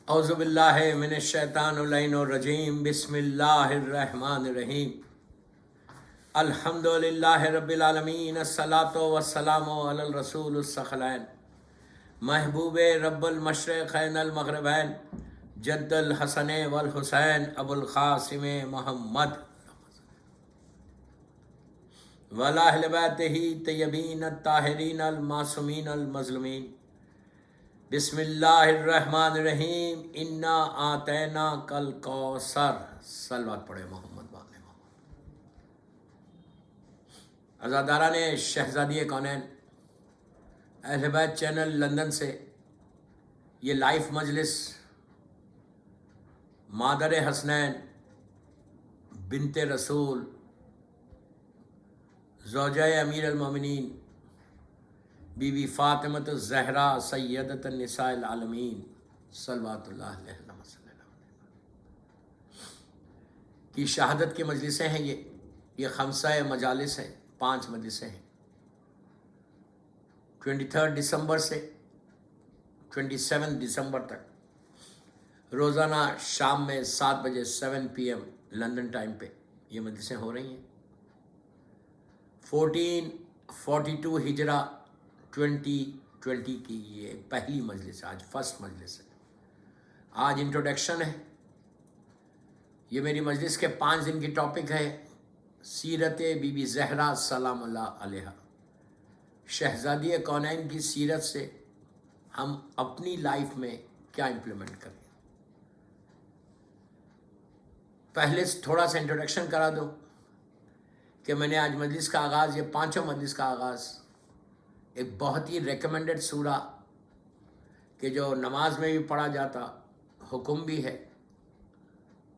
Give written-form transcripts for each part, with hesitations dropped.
اعوذ باللہ من الشیطان اللعین الرجیم بسم اللہ الرحمن الرحیم الحمد للہ رب العالمین الصلاۃ والسلام علی الرسول الثقلین محبوب رب المشرقین المغربین جد الحسن والحسین ابو القاسم محمد وَلَا بیتہ طیبین الطاہرین المعصومین المظلومین بسم اللہ الرحمن الرحیم انا آتینا کل کوثر صلوات پڑھے محمد والے محمد۔ عزاداران شہزادی کونین اہل بیت چینل لندن سے یہ لائف مجلس مادر حسنین بنت رسول زوجہ امیر المومنین بی بی فاطمۃ الزہرا سیدۃ النساء العالمین صلوات اللہ علیہ وسلم کی شہادت کی مجلسیں ہیں۔ یہ خمسہ مجالس ہیں، 5 مجلسیں ہیں۔ 23 دسمبر سے 27 دسمبر تک روزانہ شام میں 7 بجے 7 PM لندن ٹائم پہ یہ مجلسیں ہو رہی ہیں۔ 1442 ہجرہ 2020 کی یہ پہلی مجلس ہے، آج فرسٹ مجلس ہے۔ آج انٹروڈکشن ہے۔ یہ میری مجلس کے 5 دن کی ٹاپک ہے سیرت بی بی زہرا سلام اللہ علیہا۔ شہزادی کونین کی سیرت سے ہم اپنی لائف میں کیا امپلیمنٹ کریں۔ پہلے تھوڑا سا انٹروڈکشن کرا دو کہ میں نے آج مجلس کا آغاز، یہ 5 مجلس کا آغاز ایک بہت ہی ریکمنڈڈ سورہ کہ جو نماز میں بھی پڑھا جاتا، حکم بھی ہے،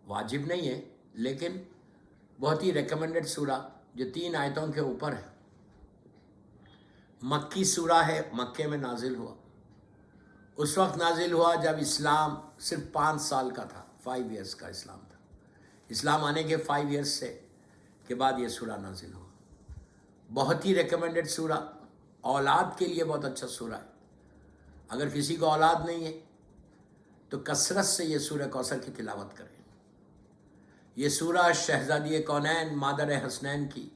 واجب نہیں ہے لیکن بہت ہی ریکمنڈڈ سورہ جو 3 آیتوں کے اوپر ہے۔ مکی سورہ ہے، مکے میں نازل ہوا۔ اس وقت نازل ہوا جب اسلام صرف 5 سال کا تھا، 5 ایئرس کا اسلام تھا۔ اسلام آنے کے 5 ایئرس سے کے بعد یہ سورہ نازل ہوا۔ بہت ہی ریکمنڈڈ سورہ، اولاد کے لیے بہت اچھا سورہ ہے۔ اگر کسی کو اولاد نہیں ہے تو کثرت سے یہ سورہ کوثر کی تلاوت کریں۔ یہ سورہ شہزادی کونین مادر حسنین کی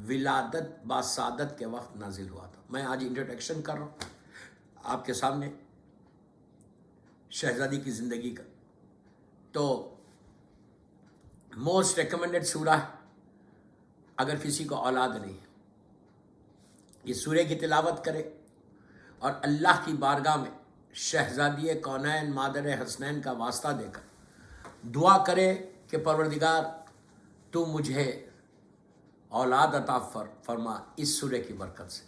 ولادت باسعادت کے وقت نازل ہوا تھا۔ میں آج انٹروڈکشن کر رہا ہوں آپ کے سامنے شہزادی کی زندگی کا۔ تو موسٹ ریکمنڈڈ سورہ ہے اگر کسی کو اولاد نہیں ہے، یہ سورہ کی تلاوت کرے اور اللہ کی بارگاہ میں شہزادی کونین مادر حسنین کا واسطہ دے کر دعا کرے کہ پروردگار تو مجھے اولاد عطا فرما۔ اس سورہ کی برکت سے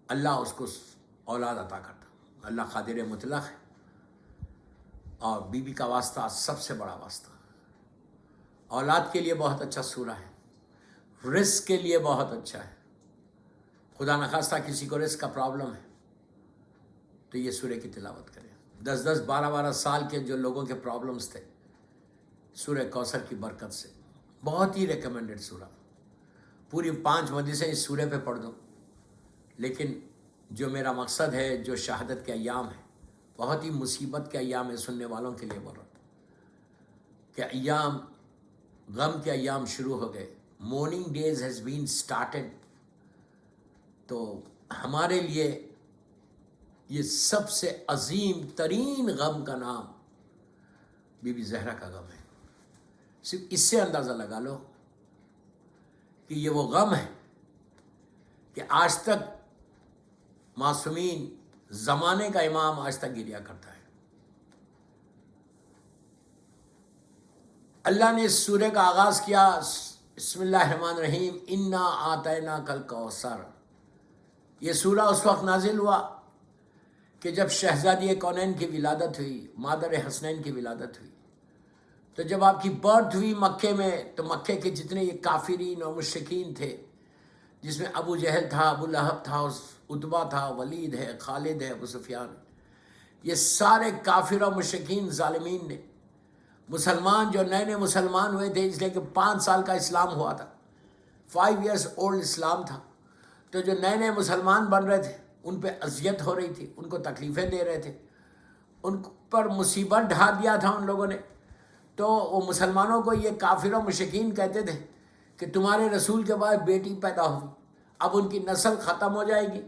اللہ اس کو اولاد عطا کرتا۔ اللہ قادر مطلق ہے اور بی بی کا واسطہ سب سے بڑا واسطہ۔ اولاد کے لیے بہت اچھا سورہ ہے، رزق کے لیے بہت اچھا ہے۔ خدا نخواستہ کسی کو رزق کا پرابلم ہے تو یہ سورہ کی تلاوت کریں۔ 10 12 سال کے جو لوگوں کے پرابلمز تھے، سورہ کوثر کی برکت سے بہت ہی ریکمنڈڈ سورہ۔ پوری 5 مجلسیں اس سورہ پہ پڑھ دو، لیکن جو میرا مقصد ہے، جو شہادت کے ایام ہیں، بہت ہی مصیبت کے ایام ہے سننے والوں کے لیے بول رہا ہوں کہ ایام غم کے ایام شروع ہو گئے۔ Morning days has been started. تو ہمارے لیے یہ سب سے عظیم ترین غم کا نام بی بی زہرا کا غم ہے۔ صرف اس سے اندازہ لگا لو کہ یہ وہ غم ہے کہ آج تک معصومین، زمانے کا امام آج تک گریا کرتا ہے۔ اللہ نے اس سورہ کا آغاز کیا، بسم اللہ الرحمن الرحیم انا آتینا کل کوثر۔ یہ سورہ اس وقت نازل ہوا کہ جب شہزادی کونین کی ولادت ہوئی، مادر حسنین کی ولادت ہوئی۔ تو جب آپ کی برتھ ہوئی مکے میں، تو مکے کے جتنے یہ کافرین اور مشرکین تھے، جس میں ابو جہل تھا، ابو لہب تھا، عتبہ تھا، ولید ہے، خالد ہے، ابو سفیان، یہ سارے کافر اور مشرکین ظالمین نے مسلمان جو نئے مسلمان ہوئے تھے، اس لیے کہ 5 سال کا اسلام ہوا تھا، 5 ایئرس اولڈ اسلام تھا، تو جو نئے مسلمان بن رہے تھے ان پہ اذیت ہو رہی تھی، ان کو تکلیفیں دے رہے تھے، ان پر مصیبت ڈھا دیا تھا ان لوگوں نے، تو وہ مسلمانوں کو یہ کافر و مشرکین کہتے تھے کہ تمہارے رسول کے بعد بیٹی پیدا ہوئی، اب ان کی نسل ختم ہو جائے گی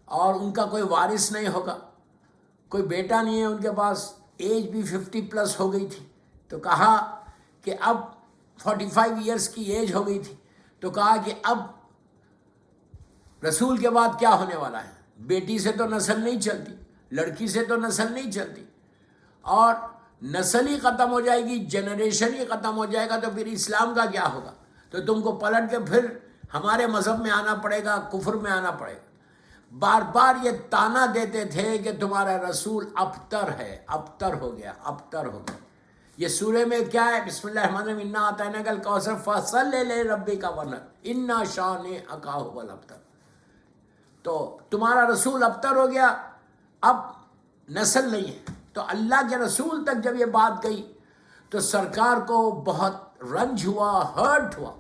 اور ان کا کوئی وارث نہیں ہوگا، کوئی بیٹا نہیں ہے ان کے پاس، ایج بھی 50+ ہو گئی تھی، تو کہا کہ اب 45 ایئرس کی ایج ہو گئی تھی، تو کہا کہ اب رسول کے بعد کیا ہونے والا ہے، بیٹی سے تو نسل نہیں چلتی، لڑکی سے تو نسل نہیں چلتی، اور نسل ہی ختم ہو جائے گی، جنریشن ہی ختم ہو جائے گا، تو پھر اسلام کا کیا ہوگا، تو تم کو پلٹ کے پھر ہمارے مذہب میں آنا پڑے گا، کفر میں آنا پڑے گا۔ بار بار یہ تانا دیتے تھے کہ تمہارا رسول ابتر ہے، ابتر ہو گیا، ابتر ہو گیا۔ یہ سورہ میں کیا ہے؟ بسم اللہ الرحمن الرحیم، انا اعطیناک الکوثر فصلی لربک وانحر ان شانئک هو الابتر۔ تو تمہارا رسول ابتر ہو گیا، اب نسل نہیں ہے۔ تو اللہ کے رسول تک جب یہ بات گئی تو سرکار کو بہت رنج ہوا، ہرٹ ہوا۔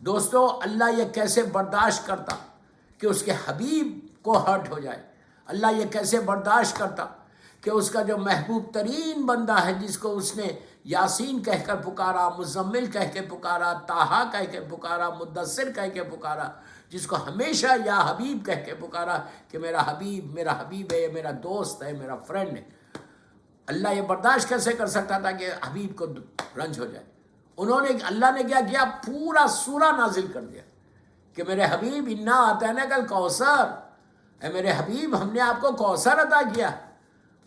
دوستو، اللہ یہ کیسے برداشت کرتا کہ اس کے حبیب کو ہرٹ ہو جائے؟ اللہ یہ کیسے برداشت کرتا کہ اس کا جو محبوب ترین بندہ ہے، جس کو اس نے یاسین کہہ کر پکارا، مزمل کہہ کے پکارا، طٰہٰ کہہ کے پکارا، مدثر کہہ کے پکارا، جس کو ہمیشہ یا حبیب کہہ کے پکارا کہ میرا حبیب ہے، میرا دوست ہے، میرا فرینڈ ہے۔ اللہ یہ برداشت کیسے کر سکتا تھا کہ حبیب کو رنج ہو جائے؟ اللہ نے کیا کیا؟ پورا سورہ نازل کر دیا کہ میرے حبیب انا اعطیناک الکوثر، اے میرے حبیب ہم نے آپ کو کوثر عطا کیا،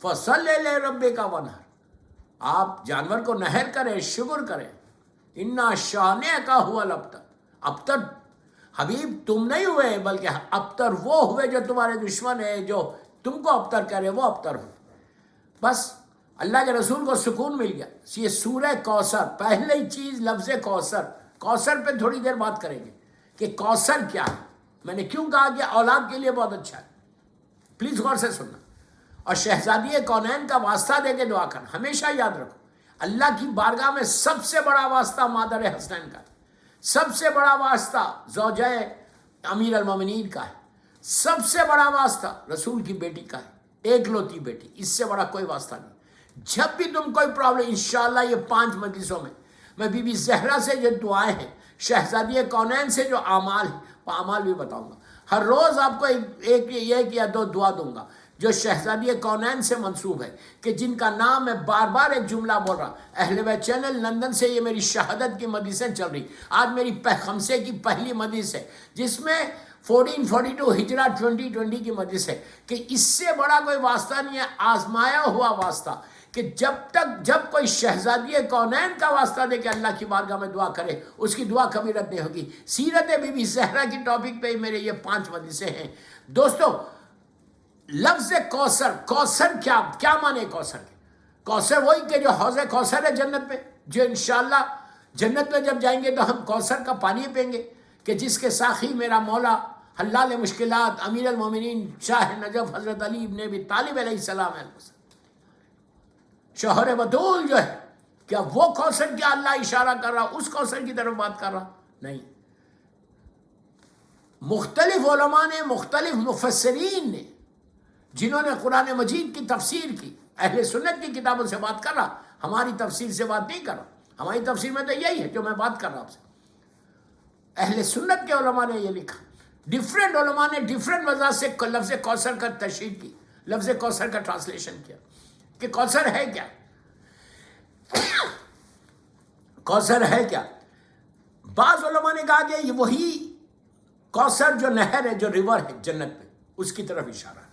فصلی لربک وانحر، آپ جانور کو نہر کریں، شکر کریں، انا شانئک هو الابتر۔ ابتر حبیب تم نہیں ہوئے، بلکہ ابتر وہ ہوئے جو تمہارے دشمن ہے، جو تم کو ابتر کرے وہ ابتر ہوئے۔ بس اللہ کے رسول کو سکون مل گیا۔ یہ سورہ کوثر، پہلی چیز لفظ کوثر، کوثر پہ تھوڑی دیر بات کریں گے کہ کوثر کیا ہے۔ میں نے کیوں کہا کہ اولاد کے لیے بہت اچھا ہے، پلیز غور سے سننا، اور شہزادی کونین کا واسطہ دے کے دعا کرنا۔ ہمیشہ یاد رکھو، اللہ کی بارگاہ میں سب سے بڑا واسطہ مادر حسنین کا ہے، سب سے بڑا واسطہ زوجہ امیر المومنین کا ہے، سب سے بڑا واسطہ رسول کی بیٹی کا ہے، ایک لوتی بیٹی، اس سے بڑا کوئی واسطہ نہیں۔ جب بھی تم کوئی پرابلم، انشاءاللہ یہ 5 مجلسوں میں بی بی زہرا سے جو دعائیں ہیں، شہزادی کونین سے جو اعمال ہیں، وہ اعمال بھی بتاؤں گا۔ ہر روز آپ کو ایک یا 2 دعا دوں گا جو شہزادی کونین سے منسوب ہے، کہ جن کا نام میں بار بار ایک جملہ بول رہا۔ اہل بیت چینل لندن سے یہ میری شہادت کی مجلسیں چل رہی، آج میری خمسے کی پہلی مجلس ہے، جس میں 1442 ہجرہ 2020 کی مجلس ہے، کہ اس سے بڑا کوئی واسطہ نہیں ہے، آزمایا ہوا واسطہ، کہ جب کوئی شہزادی کونین کا واسطہ دے کے اللہ کی بارگاہ میں دعا کرے، اس کی دعا کبھی رد نہیں ہوگی۔ سیرت بی بی زہرا کی ٹاپک پہ میرے یہ 5 مجلسیں ہیں۔ دوستو، لفظ کوثر، کوثر کیا معنی کوثر کے؟ کوثر وہی کہ جو حوض کوثر ہے جنت میں، جو انشاءاللہ جنت میں جب جائیں گے تو ہم کوثر کا پانی پئیں گے، کہ جس کے ساقی میرا مولا حلال مشکلات امیر المومنین شاہ نجف حضرت علی ابن ابی طالب علیہ السلام ہے، شوہر بطول جو ہے۔ کیا وہ کوثر کیا اللہ اشارہ کر رہا، اس کوثر کی طرف بات کر رہا؟ نہیں۔ مختلف علماء نے، مختلف مفسرین نے، جنہوں نے قرآن مجید کی تفسیر کی، اہل سنت کی کتابوں سے بات کر رہا، ہماری تفسیر سے بات نہیں کر رہا۔ ہماری تفسیر میں تو یہی ہے جو میں بات کر رہا آپ سے۔ اہل سنت کے علماء نے یہ لکھا، ڈیفرنٹ علماء نے ڈیفرنٹ وجہ سے لفظ کوثر کا تشریح کی، لفظ کوثر کا ٹرانسلیشن کیا کہ کوثر ہے کیا، کوثر ہے کیا۔ بعض علماء نے کہا کہ یہ وہی کوثر جو نہر ہے، جو ریور ہے جنت میں، اس کی طرف اشارہ ہے۔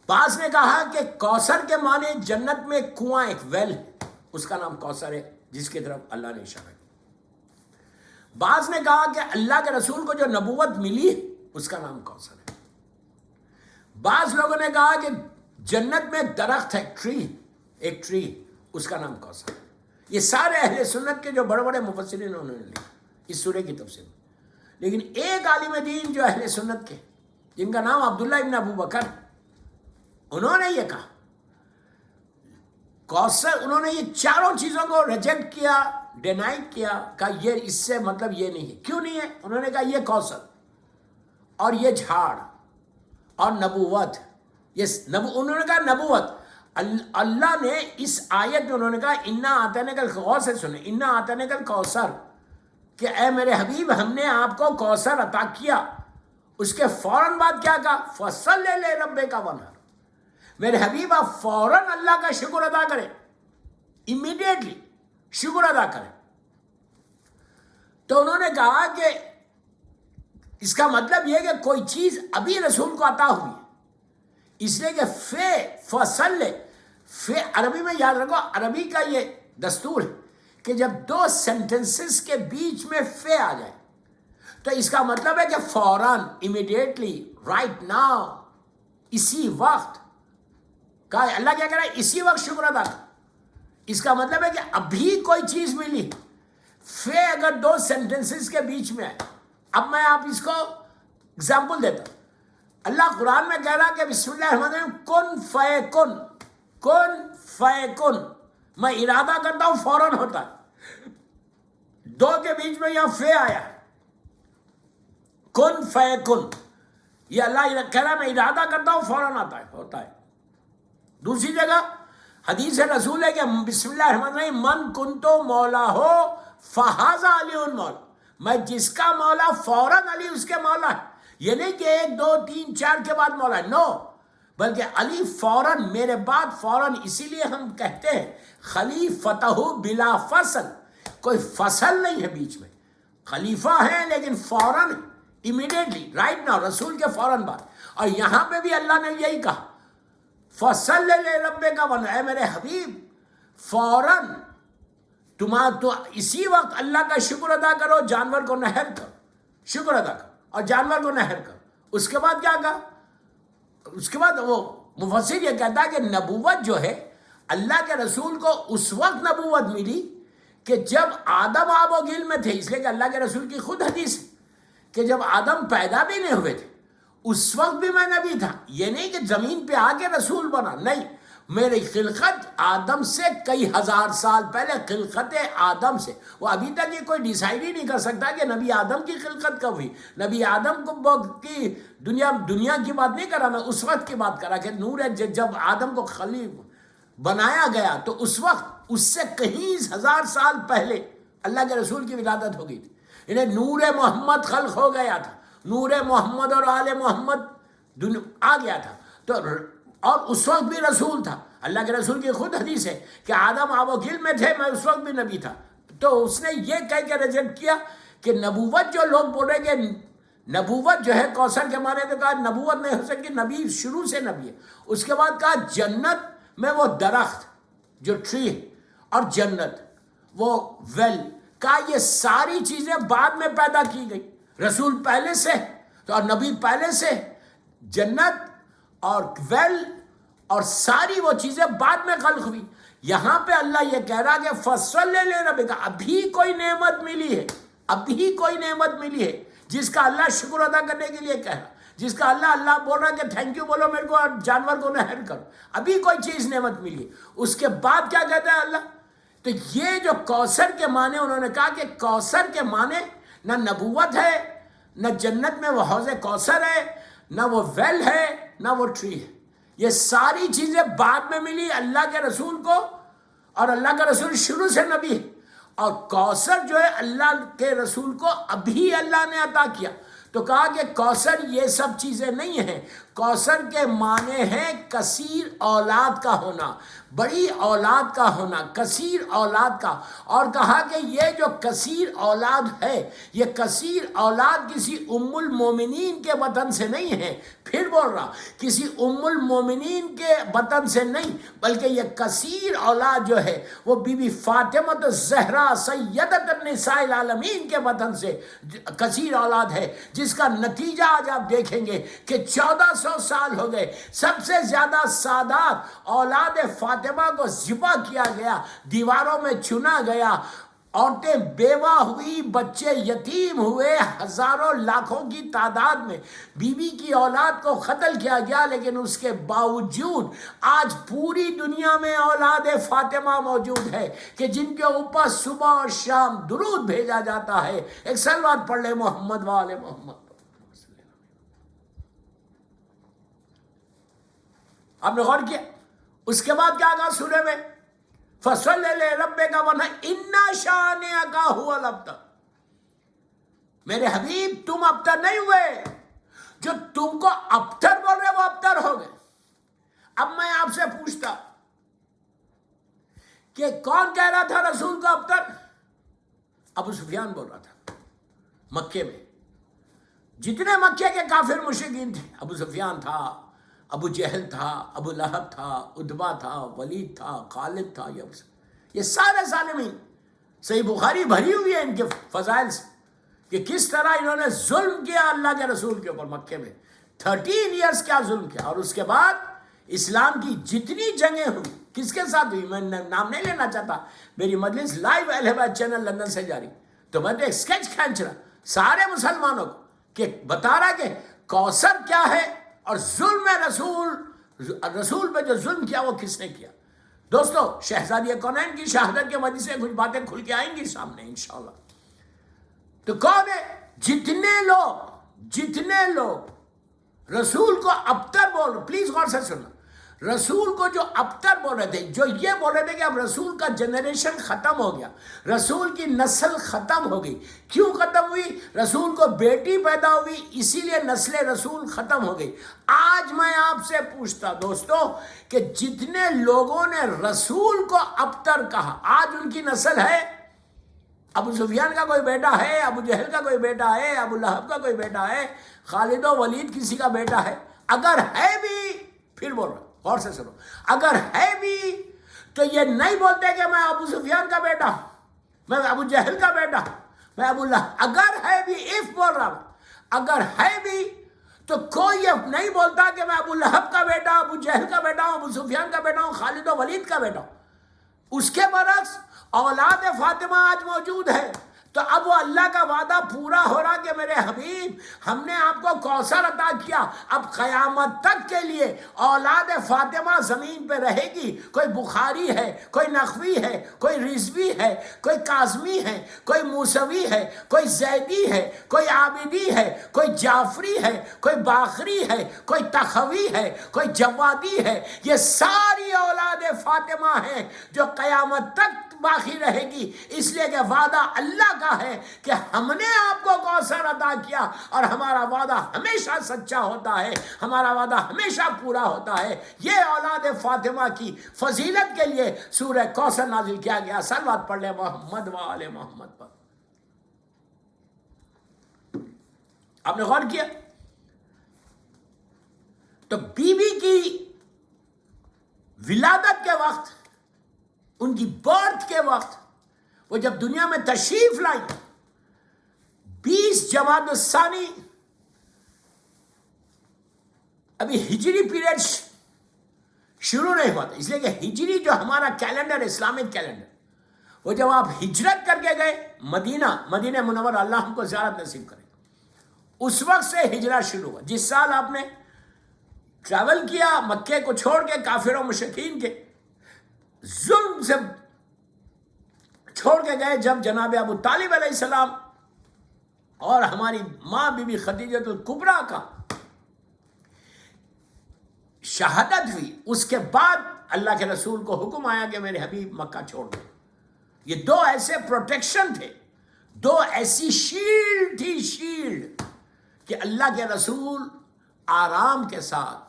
بعض نے کہا کہ کوثر کے معنی جنت میں کنواں، ایک ویل ہے، اس کا نام کوثر ہے، جس کی طرف اللہ نے اشارہ کیا۔ بعض نے کہا کہ اللہ کے رسول کو جو نبوت ملی ہے، اس کا نام کوثر ہے۔ بعض لوگوں نے کہا کہ جنت میں درخت ہے، ایک ٹری، اس کا نام کوثر ہے۔ یہ سارے اہل سنت کے جو بڑے بڑے مفسرین انہوں نے لکھا اس سورہ کی تفسیر میں۔ لیکن ایک عالم دین جو اہل سنت کے، جن کا نام عبداللہ ابن ابو بکر، انہوں نے یہ کہا کوثر، انہوں نے یہ چاروں چیزوں کو ریجیکٹ کیا، ڈینائی کیا، کہا یہ اس سے مطلب یہ نہیں ہے۔ کیوں نہیں ہے؟ انہوں نے کہا یہ کوثر اور یہ جھاڑ اور نبوت، انہوں نے کہا نبوت، اللہ نے اس آیت میں انہوں نے کہا انا اعطیناک الغوث سے سنے، انا اعطیناک الکوثر، کہ اے میرے حبیب ہم نے آپ کو کوثر عطا کیا. اس کے فوراً بعد کیا کہا؟ فصل لے ربک وانحر، میرے حبیب آپ فوراً اللہ کا شکر ادا کریں، امیڈیٹلی شکر ادا کریں. تو انہوں نے کہا کہ اس کا مطلب یہ کہ کوئی چیز ابھی رسول کو عطا ہوئی، اس لیے کہ فصل عربی میں یاد رکھو، عربی کا یہ دستور ہے کہ جب دو سینٹنسز کے بیچ میں آ جائے تو اس کا مطلب ہے کہ فوراً، امیڈیٹلی، رائٹ ناؤ، اسی وقت. کہا اللہ کیا کہہ رہا ہے؟ اسی وقت شکر ادا کر. اس کا مطلب ہے کہ ابھی کوئی چیز ملی، اگر دو سینٹنسز کے بیچ میں ہے. اب میں آپ اس کو اگزامپل دیتا ہوں. اللہ قرآن میں کہہ رہا کہ بسم اللہ الرحمن الرحیم کن فیکن، کن فیکن، میں ارادہ کرتا ہوں فوراً ہوتا ہے. دو کے بیچ میں یہاں آیا، کن فیکن، یہ اللہ کہہ رہا ہے میں ارادہ کرتا ہوں فوراً ہوتا ہے. دوسری جگہ حدیث رسول ہے کہ بسم اللہ الرحمن الرحیم من کنتو مولا ہو فہذا علی مولا، میں جس کا مولا فوراً علی اس کے مولا ہے. یہ نہیں کہ 1 2 3 4 کے بعد مولا ہے، نو، بلکہ علی فوراً، میرے بعد فوراً. اسی لیے ہم کہتے ہیں خلیفتہ بلا فصل، کوئی فصل نہیں ہے بیچ میں، خلیفہ ہے لیکن فوراً، امیڈیٹلی، رائٹ ناؤ، رسول کے فوراً بعد. اور یہاں پہ بھی اللہ نے یہی کہا فصل لے ربک وانحر، اے میرے حبیب فوراً تو اسی وقت اللہ کا شکر ادا کرو، جانور کو نہر کرو، شکر ادا کرو اور جانور کو نہر کرو. اس کے بعد کیا کہا؟ اس کے بعد وہ مفسر یہ کہتا ہے کہ نبوت جو ہے، اللہ کے رسول کو اس وقت نبوت ملی کہ جب آدم آب و گل میں تھے. اس لیے کہ اللہ کے رسول کی خود حدیث ہے کہ جب آدم پیدا بھی نہیں ہوئے تھے اس وقت بھی میں نبی تھا. یہ نہیں کہ زمین پہ آ کے رسول بنا، نہیں، میری خلقت آدم سے کئی ہزار سال پہلے، خلقت آدم سے. وہ ابھی تک یہ کوئی ڈیسائیڈ ہی نہیں کر سکتا کہ نبی آدم کی خلقت کب ہوئی. نبی آدم کی دنیا کی بات نہیں کرا، میں اس وقت کی بات کرا کہ نور جب آدم کو خلیل بنایا گیا تو اس وقت، اس سے کئی ہزار سال پہلے اللہ کے رسول کی ولادت ہو گئی تھی. انہیں نور محمد خلق ہو گیا تھا، نور محمد اور آل محمد آ گیا تھا. تو اور اس وقت بھی رسول تھا. اللہ کے رسول کی خود حدیث ہے کہ آدم آب و گل میں تھے، میں اس وقت بھی نبی تھا. تو اس نے یہ کہہ کے ریجیکٹ کیا کہ نبوت، جو لوگ بولے کہ نبوت جو ہے کوثر کے معنی، تو کہا نبوت نہیں ہو سکتی، نبی شروع سے نبی ہے. اس کے بعد کہا جنت میں وہ درخت جو ٹری ہے اور جنت وہ ویل، کہا یہ ساری چیزیں بعد میں پیدا کی گئی. رسول پہلے سے تو اور نبی پہلے سے، جنت اور ویل اور ساری وہ چیزیں بعد میں خلق ہوئی. یہاں پہ اللہ یہ کہہ رہا کہ فصل لے ربک، ابھی کوئی نعمت ملی ہے، ابھی کوئی نعمت ملی ہے جس کا اللہ شکر ادا کرنے کے لیے کہہ رہا، جس کا اللہ بول رہا کہ تھینک یو بولو میرے کو اور جانور کو نہر کرو. ابھی کوئی چیز نعمت ملی ہے. اس کے بعد کیا کہتا ہے اللہ؟ تو یہ جو کوثر کے معنی، انہوں نے کہا کہ کوثر کے معنی نہ نبوت ہے، نہ جنت میں وہ حوض کوثر ہے، نہ وہ ویل ہے، نہ وہ ٹری ہے. یہ ساری چیزیں بعد میں ملی اللہ کے رسول کو، اور اللہ کا رسول شروع سے نبی ہے. اور کوثر جو ہے اللہ کے رسول کو ابھی اللہ نے عطا کیا. تو کہا کہ کوثر یہ سب چیزیں نہیں ہیں. کوثر کے معنی ہیں کثیر اولاد کا ہونا، بڑی اولاد کا ہونا، کثیر اولاد کا. اور کہا کہ یہ جو کثیر اولاد ہے، یہ کثیر اولاد کسی ام المومنین کے بطن سے نہیں ہے. پھر بول رہا کسی ام المومنین کے بطن سے نہیں، بلکہ یہ کثیر اولاد جو ہے وہ بی بی فاطمہ الزہرا سیدۃ النساء العالمین کے بطن سے کثیر اولاد ہے، جس کا نتیجہ آج آپ دیکھیں گے کہ 1400 سال ہو گئے. سب سے زیادہ سادات اولاد فاطمہ کو ذبح کیا گیا، دیواروں میں چنا گیا، عورتیں بیوہ ہوئی، بچے یتیم ہوئے، ہزاروں لاکھوں کی تعداد میں بی بی کی اولاد کو قتل کیا گیا. لیکن اس کے باوجود آج پوری دنیا میں اولاد فاطمہ موجود ہے کہ جن کے اوپر صبح اور شام درود بھیجا جاتا ہے. ایک صلوات پڑھ لے محمد وآل محمد. آپ نے غور کیا اس کے بعد کیا کہا سورہ میں؟ فَصَلِّ لِرَبِّكَ وَانْحَرْ إِنَّ شَانِئَكَ هُوَ الْأَبْتَرُ۔ میرے حبیب تم ابتر نہیں ہوئے، جو تم کو ابتر بول رہے وہ ابتر ہو گئے۔ اب میں آپ سے پوچھتا کہ کون کہہ رہا تھا رسول کو ابتر؟ ابو سفیان بول رہا تھا مکے میں۔ جتنے مکے کے کافر مشرکین تھے، ابو سفیان تھا، ابو جہل تھا، ابو لہب تھا، عتبہ تھا، ولید تھا، خالد تھا، یہ سارے ظالمین۔ صحیح بخاری بھری ہوئی ہے ان کے فضائل سے کہ کس طرح انہوں نے ظلم کیا اللہ کے رسول کے اوپر مکے میں۔ 13 ایئرز کیا ظلم کیا، اور اس کے بعد اسلام کی جتنی جنگیں ہوئی کس کے ساتھ ہوئی، میں نام نہیں لینا چاہتا، میری مجلس لائیو اہل بیت چینل لندن سے جاری، تو میں ایک سکیچ کھینچ رہا سارے مسلمانوں کو کہ بتا رہا کہ کوثر کیا ہے اور ظلم رسول پہ جو ظلم کیا وہ کس نے کیا۔ دوستو شہزادی کونین کی شہادت کے وجہ سے کچھ باتیں کھل کے آئیں گی سامنے انشاءاللہ۔ تو کون ہے؟ جتنے لوگ رسول کو ابتر بول رہے، پلیز غور سے سننا، رسول کو جو ابتر بول رہے تھے، جو یہ بول رہے تھے کہ اب رسول کا جنریشن ختم ہو گیا، رسول کی نسل ختم ہو گئی۔ کیوں ختم ہوئی؟ رسول کو بیٹی پیدا ہوئی، اسی لیے نسل رسول ختم ہو گئی۔ آج میں آپ سے پوچھتا دوستو کہ جتنے لوگوں نے رسول کو ابتر کہا، آج ان کی نسل ہے؟ ابو سفیان کا کوئی بیٹا ہے، ابو جہل کا کوئی بیٹا ہے، ابو لہب کا کوئی بیٹا ہے، خالد و ولید کسی کا بیٹا ہے؟ اگر ہے بھی، پھر بول رہا غور سے سنو، اگر ہے بھی تو یہ نہیں بولتے کہ میں ابو سفیان کا بیٹا، میں ابو جہل کا بیٹا، میں ابو لہب، اگر ہے بھی، اف بول رہا ہوں، اگر ہے بھی تو کوئی یہ نہیں بولتا کہ میں ابو لہب کا بیٹا، ابو جہل کا بیٹا ہوں، ابو سفیان کا بیٹا ہوں، خالد و ولید کا بیٹا ہوں۔ اس کے برعکس اولاد فاطمہ آج موجود ہے، تو اب وہ اللہ کا وعدہ پورا ہو رہا کہ میرے حبیب ہم نے آپ کو کوثر عطا کیا، اب قیامت تک کے لیے اولاد فاطمہ زمین پہ رہے گی۔ کوئی بخاری ہے، کوئی نخوی ہے، کوئی رضوی ہے، کوئی کاظمی ہے، کوئی موسوی ہے، کوئی زیدی ہے، کوئی عابدی ہے، کوئی جعفری ہے، کوئی باقری ہے، کوئی تخوی ہے، کوئی جوادی ہے، یہ ساری اولاد فاطمہ ہیں جو قیامت تک باقی رہے گی، اس لیے کہ وعدہ اللہ کا ہے کہ ہم نے آپ کو کوثر عطا کیا، اور ہمارا وعدہ ہمیشہ سچا ہوتا ہے، ہمارا وعدہ ہمیشہ پورا ہوتا ہے۔ یہ اولاد فاطمہ کی فضیلت کے لیے سورہ کوثر نازل کیا گیا۔ صلوات پڑھ لیں محمد و آل محمد پر۔ آپ نے غور کیا تو بی بی کی ولادت کے وقت، ان کی برتھ کے وقت، وہ جب دنیا میں تشریف لائی 20 جمادی الثانی، ابھی ہجری پیریڈ شروع نہیں ہوا تھا، اس لیے کہ ہجری جو ہمارا کیلنڈر، اسلامک کیلنڈر، وہ جب آپ ہجرت کر کے گئے مدینہ منورہ، اللہ ہم کو زیارت نصیب کرے، اس وقت سے ہجرت شروع ہوا۔ جس سال آپ نے ٹریول کیا مکے کو چھوڑ کے، کافروں مشرکین کے ظلم سے چھوڑ کے گئے، جب جناب ابو طالب علیہ السلام اور ہماری ماں بی بی خدیجہ الکبریٰ کا شہادت ہوئی، اس کے بعد اللہ کے رسول کو حکم آیا کہ میرے حبیب مکہ چھوڑ دو۔ یہ دو ایسے پروٹیکشن تھے، دو ایسی شیلڈ تھی، شیلڈ، کہ اللہ کے رسول آرام کے ساتھ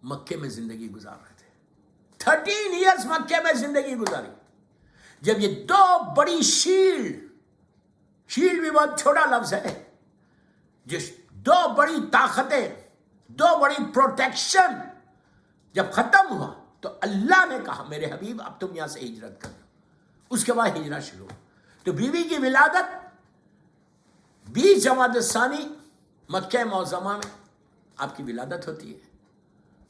مکے میں زندگی گزار رہے تھے۔ 13 ایئرز مکے میں زندگی گزاری، جب یہ دو بڑی شیلڈ بھی بہت چھوٹا لفظ ہے، جس دو بڑی طاقتیں، دو بڑی پروٹیکشن جب ختم ہوا تو اللہ نے کہا میرے حبیب اب تم یہاں سے ہجرت کر دو۔ اس کے بعد ہجرت شروع ہو۔ تو بیوی کی ولادت 20 جمادی الثانی مکہ معظمہ میں آپ کی ولادت ہوتی ہے،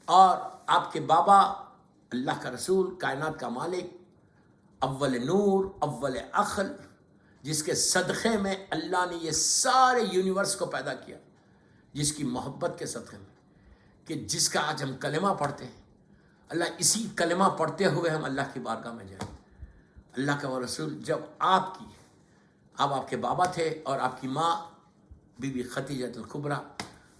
اور آپ کے بابا اللہ کا رسول، کائنات کا مالک، اول نور، اول عقل، جس کے صدقے میں اللہ نے یہ سارے یونیورس کو پیدا کیا، جس کی محبت کے صدقے میں، کہ جس کا آج ہم کلمہ پڑھتے ہیں، اللہ اسی کلمہ پڑھتے ہوئے ہم اللہ کی بارگاہ میں جائیں۔ اللہ کا وہ رسول جب آپ کے بابا تھے، اور آپ کی ماں بی بی خدیجہ الکبریٰ،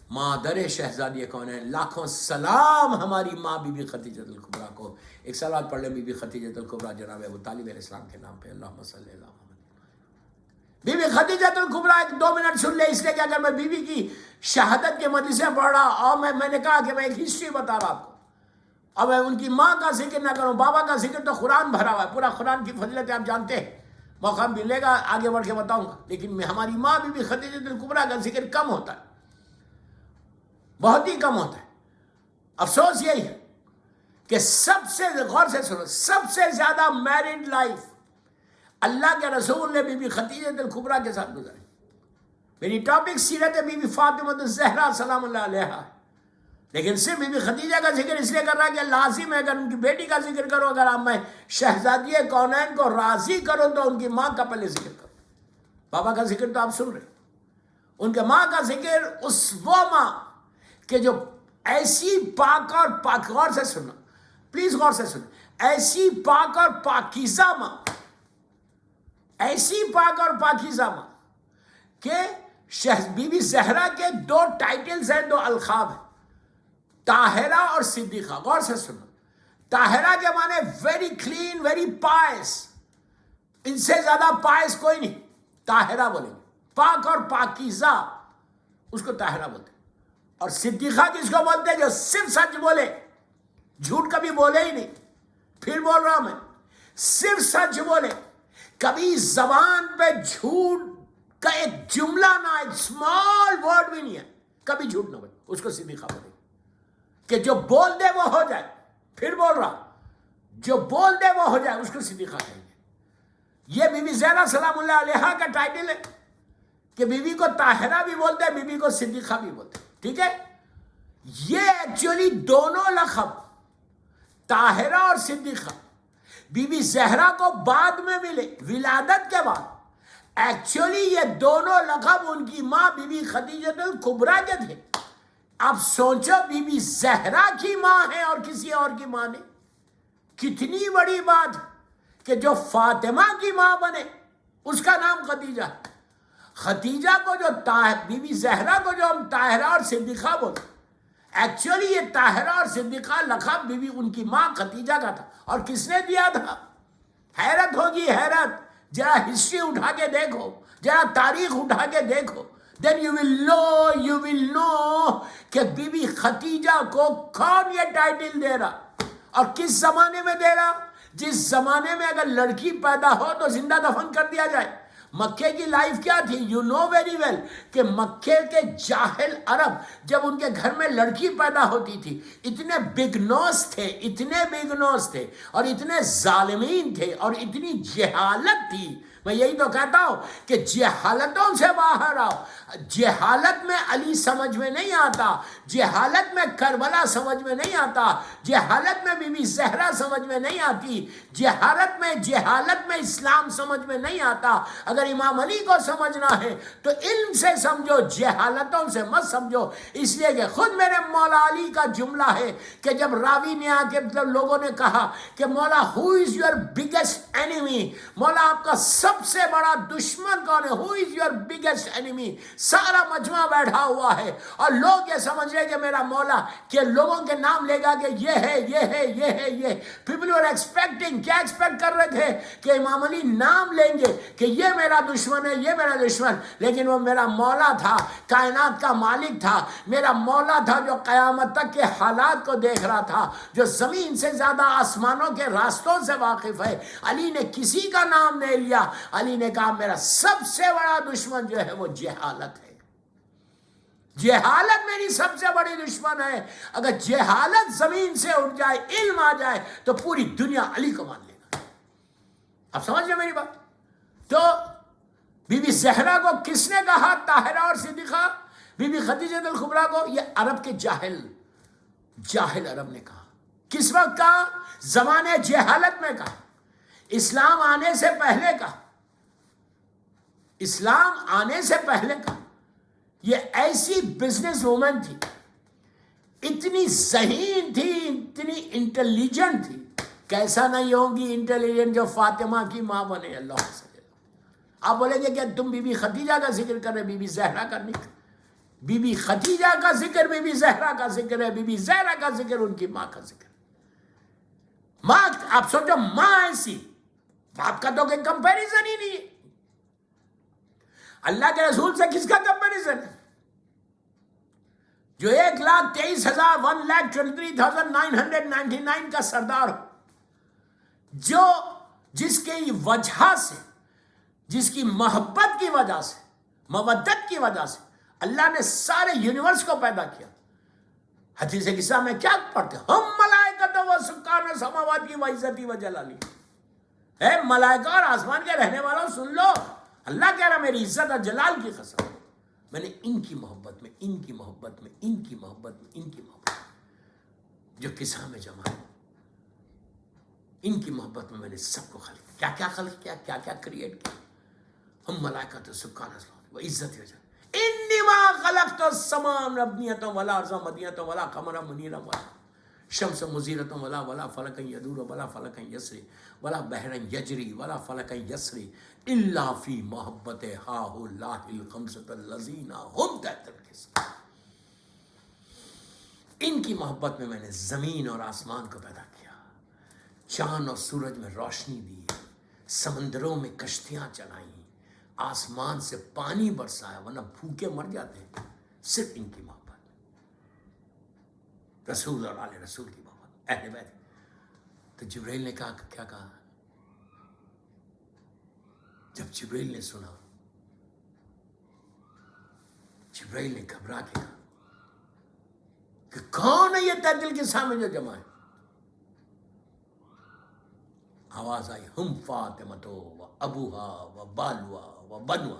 مادر شہزادی کونین، لاکھوں سلام ہماری ماں بی بی خدیجہ الکبریٰ کو۔ کو ایک صلوات پڑھ لیں بی بی خدیجہ الکبریٰ جناب ابو طالب علیہ السلام کے نام پہ. اللہم صلی اللہ علیہ. بی بی خدیجہ الکبریٰ ایک 2 منٹ سن لے، اس لیے کہ اگر میں بی بی کی شہادت کے مجلسیں پڑھ رہا اور میں نے کہا کہ میں ایک ہسٹری بتا رہا آپ کو، اب میں ان کی ماں کا ذکر نہ کروں، بابا کا ذکر تو قرآن بھرا ہوا ہے، پورا قرآن کی فضیلت آپ جانتے ہیں، موقع ملے گا آگے بڑھ کے بتاؤں گا، لیکن ہماری ماں بی بی خدیجہ الکبریٰ کا ذکر کم ہوتا ہے، بہت ہی کم ہوتا ہے. افسوس یہی ہے کہ سب سے غور سے سنو، سب سے زیادہ میرڈ لائف اللہ کے رسول نے بی بی خدیجہ الکبریٰ کے ساتھ گزاری. میری ٹاپک سیرت بی بی فاطمہ الزہرا سلام اللہ علیہا، لیکن صرف بی بی خدیجہ کا ذکر اس لیے کر رہا ہے کہ لازم ہے اگر ان کی بیٹی کا ذکر کرو، اگر آپ میں شہزادی کونین کو راضی کرو تو ان کی ماں کا پہلے ذکر کرو. بابا کا ذکر تو آپ سن رہے، ان کے ماں کا ذکر، اس وہ ماں کہ جو ایسی پاک اور پاک، غور سے سننا پلیز، غور سے سننا، ایسی پاک اور پاکیزہ ماں، ایسی پاک اور پاکیزہ ماں کہ بی بی زہرا کے 2 ٹائٹلز ہیں، 2 القاب ہیں، طاہرہ اور صدیقہ. غور سے سنو، طاہرہ کے معنی ویری کلین، ویری پائس، ان سے زیادہ پائس کوئی نہیں، طاہرہ بولیں گے، پاک اور پاکیزہ اس کو طاہرہ بولتے ہیں. اور صدیقہ کس کو بولتے ہیں؟ جو صرف سچ بولے، جھوٹ کبھی بولے ہی نہیں. پھر بول رہا ہوں میں، صرف سچ بولے، کبھی زبان پہ جھوٹ کا ایک جملہ نہ، ایک اسمال ورڈ بھی نہیں ہے، کبھی جھوٹ نہ بولے، اس کو صدیقہ بولے کہ جو بول دے وہ ہو جائے. پھر بول رہا، جو بول دے وہ ہو جائے، اس کو صدیقہ کہیں گے. یہ بی بی زہرا سلام اللہ علیہا کا ٹائٹل ہے کہ بی بی کو طاہرہ بھی بولتے ہیں، بی بی کو صدیقہ بھی بولتے ہیں. ٹھیک ہے، یہ ایکچولی دونوں لقب طاہرہ اور صدیقہ بی بی زہرا کو بعد میں ملے، ولادت کے بعد. ایکچولی یہ دونوں لقب ان کی ماں بی بی خدیجہ الکبریٰ کے تھے. اب سوچو، بی بی زہرا کی ماں ہے اور کسی اور کی ماں نہیں. کتنی بڑی بات کہ جو فاطمہ کی ماں بنے اس کا نام خدیجہ. خدیجہ کو جو بی بی زہرا کو جو ہم طاہرہ اور صدیقہ بولتے، ایکچولی یہ طاہرہ اور صدیقہ لقب بی بی ان کی ماں خدیجہ کا تھا. اور کس نے دیا تھا؟ حیرت ہوگی، حیرت. ذرا ہسٹری اٹھا کے دیکھو، ذرا تاریخ اٹھا کے دیکھو، then you will know کہ بی بی خدیجہ کو کون یہ ٹائٹل دے رہا اور کس زمانے میں دے رہا. جس زمانے میں اگر لڑکی پیدا ہو تو زندہ دفن کر دیا جائے. مکے کی لائف کیا تھی؟ یو نو ویری ویل کہ مکے کے جاہل عرب جب ان کے گھر میں لڑکی پیدا ہوتی تھی، اتنے بگ نوز تھے، اتنے بگ نوز تھے اور اتنے ظالمین تھے اور اتنی جہالت تھی. میں یہی تو کہتا ہوں کہ جہالتوں سے باہر آؤ. جہالت میں علی سمجھ میں نہیں آتا، جہالت میں کربلا سمجھ میں نہیں آتا، جہالت میں بی بی زہرا سمجھ میں نہیں آتی، جہالت میں اسلام سمجھ میں نہیں آتا. اگر امام علی کو سمجھنا ہے تو علم سے سمجھو، جہالتوں سے مت سمجھو. اس لیے کہ خود میرے مولا علی کا جملہ ہے کہ جب راوی نے آ کے لوگوں نے کہا کہ مولا ہو از یور بگیسٹ اینیمی، مولا آپ کا سب سے بڑا دشمن کون ہے؟ ہو از یور بگیسٹ اینیمی. سارا مجمع بیٹھا ہوا ہے اور لوگ یہ سمجھ رہے کہ میرا مولا کہ لوگوں کے نام لے گا کہ یہ ہے، یہ ہے، یہ ہے، یہ. پیپل آر ایکسپیکٹنگ، کیا ایکسپیکٹ کر رہے تھے کہ امام علی نام لیں گے کہ یہ میرا دشمن ہے، یہ میرا دشمن. لیکن وہ میرا مولا تھا، کائنات کا مالک تھا، میرا مولا تھا جو قیامت تک کے حالات کو دیکھ رہا تھا، جو زمین سے زیادہ آسمانوں کے راستوں سے واقف ہے. علی نے کسی کا نام نہیں لیا، علی نے کہا میرا سب سے بڑا دشمن جو ہے وہ جہالت ہے. جہالت میری سب سے بڑی دشمن ہے. اگر جہالت زمین سے اٹھ جائے، علم آ جائے تو پوری دنیا علی کو مان لے گا. اب سمجھ گئے میری بات؟ تو بی بی زہرا کو کس نے کہا طاہرہ اور صدیقہ؟ بی بی خدیجہ الکبریٰ کو یہ عرب کے جاہل عرب نے کہا. کس وقت کہا؟ زمانے جہالت میں کہا، اسلام آنے سے پہلے کہا، اسلام آنے سے پہلے کہا. یہ ایسی بزنس وومن تھی، اتنی ذہین تھی، اتنی انٹیلیجنٹ تھی. کیسا نہیں ہوگی انٹیلیجنٹ جو فاطمہ کی ماں بنے. اللہ سے آپ بولیں گے کہ تم بی بی خدیجہ کا ذکر کر رہے، بی بی زہرا کا نہیں. بی بی خدیجہ کا ذکر بی بی زہرا کا ذکر ہے، بی بی زہرا کا ذکر ان کی ماں کا ذکر. ماں، آپ سوچو ماں ایسی، باپ کا تو کوئی کمپیریزن ہی نہیں ہے. اللہ کے رسول سے کس کا کمپیریزن ہے؟ جو 1,23,999 کا سردار ہو، جو جس کی وجہ سے، جس کی محبت کی وجہ سے، مودت کی وجہ سے اللہ نے سارے یونیورس کو پیدا کیا. حدیث قصہ میں کیا پڑھتے ہیں؟ ہم ملائکۃ و سکان السماوات و عزتی و جلالی. اے ملائکہ اور آسمان کے رہنے والوں سن لو، اللہ کہہ رہا میری عزت اور جلال کی قسم، میں نے ان کی محبت میں، ان کی محبت میں، ان کی محبت میں، ان کی محبت میں، جو قصہ میں جمع ہے، ان کی محبت میں میں نے سب کو خلق کیا. کیا خلق کیا؟ کیا کیا کریٹ کیا؟ ہم ملائکۃ و سکان السماوات و عزتی و جلال. انما خلقت السماء مبنیۃ ولا ارض مدیۃ ولا قمر منیرا ولا شمس مزیرۃ ولا فلکا یدور ولا فلکا یسری ولا بحرا یجری ولا فلکا یسری الا فی محبت ہؤلاء الخمسۃ الذین هم تحت القصہ. ان کی محبت میں نے زمین اور آسمان کو پیدا کیا، چاند اور سورج میں روشنی دی، سمندروں میں کشتیاں چلائیں، آسمان سے پانی برسایا ورنہ بھوکے مر جاتے ہیں، صرف ان کی محبت. رسول اور آل رسول کی محبت، اہل بیت. تو جبرائیل نے کہا، کیا کہا؟ جب جبرائیل نے سنا، جبرائیل نے گھبرا کے کہا کہ کون ہے یہ تہ دل کے سامنے جو جمع ہے؟ آواز آئی، ہم فاطمۃ و ابوہا و بالوا و بنوا.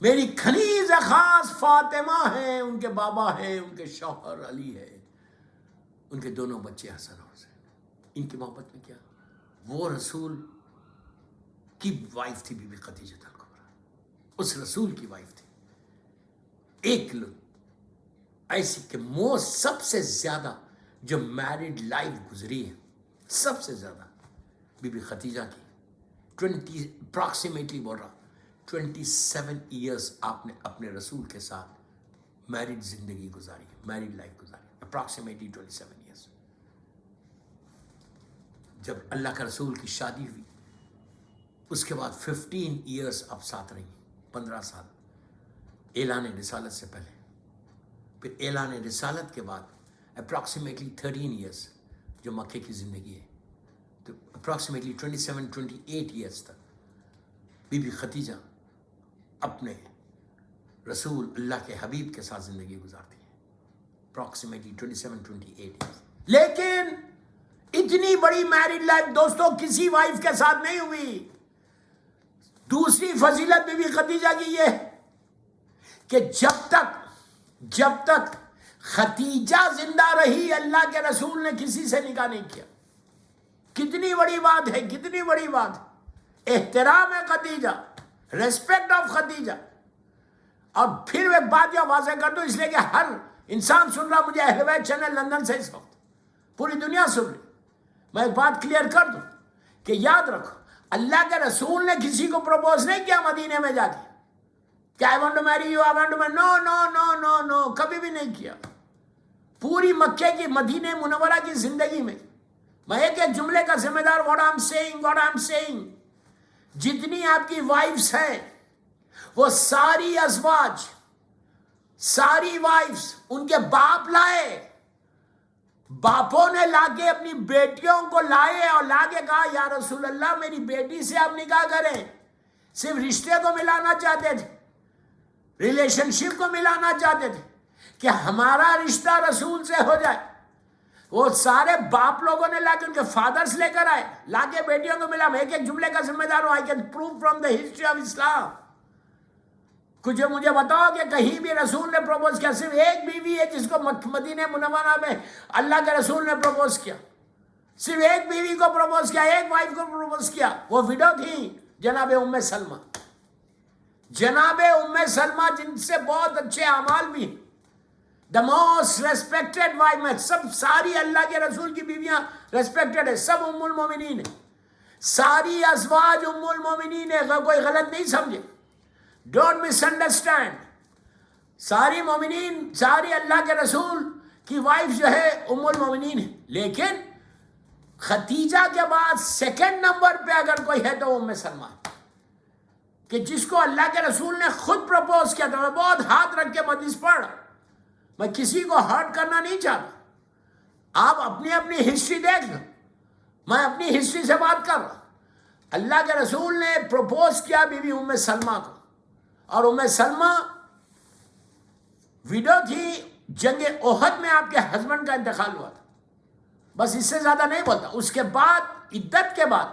میری کنیز خاص فاطمہ ہے، ان کے بابا ہے، ان کے شوہر علی ہے، ان کے دونوں بچے حسن اور حسین. ان کی محبت میں کیا؟ وہ رسول کی وائف تھی بی بی خدیجہ الکبریٰ، اس رسول کی وائف تھی. ایک لوگ ایسی کہ سب سے زیادہ جو میرڈ لائف گزری ہے، سب سے زیادہ بی بی خدیجہ کی اپراکسیمیٹلی بول رہا 27 ایئرس آپ نے اپنے رسول کے ساتھ میرڈ زندگی گزاری، میرڈ لائف گزاری، اپراکسیمیٹلی 27 ایئرس. جب اللہ کا رسول کی شادی ہوئی، اس کے بعد 15 ایئرس آپ ساتھ رہی، 15 سال اعلان رسالت سے پہلے. پھر اعلان رسالت کے بعد اپراکسیمیٹلی 13 ایئرس جو مکے کی زندگی ہے، تو اپراکسیمیٹلی 27-28 ایئرس تک بی بی خدیجہ اپنے رسول اللہ کے حبیب کے ساتھ زندگی گزارتی ہیں، اپراکسیمیٹلی 27-28 ایئرس. لیکن اتنی بڑی میرڈ لائف دوستوں کسی وائف کے ساتھ نہیں ہوئی. دوسری فضیلت بی بی خدیجہ کی یہ کہ جب تک خدیجہ زندہ رہی، اللہ کے رسول نے کسی سے نکاح نہیں کیا. کتنی بڑی بات ہے، کتنی بڑی بات. احترام ہے خدیجہ، ریسپیکٹ آف خدیجہ. اور پھر ایک بات یہ واضح کر دوں، اس لیے کہ ہر انسان سن رہا، مجھے اہل بیت چینل لندن سے اس وقت پوری دنیا سن رہی، میں ایک بات کلیئر کر دوں کہ یاد رکھو، اللہ کے رسول نے کسی کو پروپوز نہیں کیا مدینے میں جا کے کہ I want to marry you, I want to marry. No, کبھی بھی نہیں کیا. پوری مکے کی، مدینہ منورہ کی زندگی میں میں ایک جملے کا ذمہ دار. what I'm saying جتنی آپ کی وائفس ہیں وہ ساری ازواج، ساری وائفس ان کے باپ لائے، باپوں نے لا کے اپنی بیٹیوں کو لائے اور لا کے کہا یا رسول اللہ میری بیٹی سے آپ نکاح کریں. صرف رشتے کو ملانا چاہتے تھے، ریلیشن شپ کو ملانا چاہتے تھے کہ ہمارا رشتہ رسول سے ہو جائے. وہ سارے باپ لوگوں نے لا کے ان کے فادرز لے کر آئے، لا کے بیٹیوں کو ملا. میں ایک جملے کا ذمہ دار ہوں. I can prove from the history of Islam. کچھ مجھے بتاؤ کہ کہیں بھی رسول نے پروپوز کیا؟ صرف ایک بیوی ہے جس کو مدینہ منورہ میں اللہ کے رسول نے پروپوز کیا. صرف ایک بیوی کو پروپوز کیا، ایک وائف کو پروپوز کیا. وہ ویڈو تھی جناب ام سلمہ. جناب ام سلمہ جن سے بہت اچھے اعمال بھی ہیں. دا موسٹ ریسپیکٹڈ وائف میں ساری اللہ کے رسول کی بیویاں ریسپیکٹڈ ہے، سب ام المومنین ہیں. ساری ازواج ام المومنین ہے، کوئی غلط نہیں سمجھے، ڈونٹ مس انڈرسٹینڈ. ساری مومنین، ساری اللہ کے رسول کی وائف جو ہے ام المومنین ہے. لیکن خدیجہ کے بعد سیکنڈ نمبر پہ اگر کوئی ہے تو ام سلمہ، کہ جس کو اللہ کے رسول نے خود پرپوز کیا تھا. میں بہت ہاتھ رکھ کے مجلس پڑھ رہا، میں کسی کو ہرٹ کرنا نہیں چاہتا. آپ اپنی اپنی ہسٹری دیکھ لو، میں اپنی ہسٹری سے بات کر رہا. اللہ کے رسول نے پروپوز کیا بی بی ام سلمہ کو، اور ام سلمہ ویڈو تھی. جنگ احد میں آپ کے ہسبینڈ کا انتقال ہوا تھا. بس اس سے زیادہ نہیں بولتا. اس کے بعد عدت کے بعد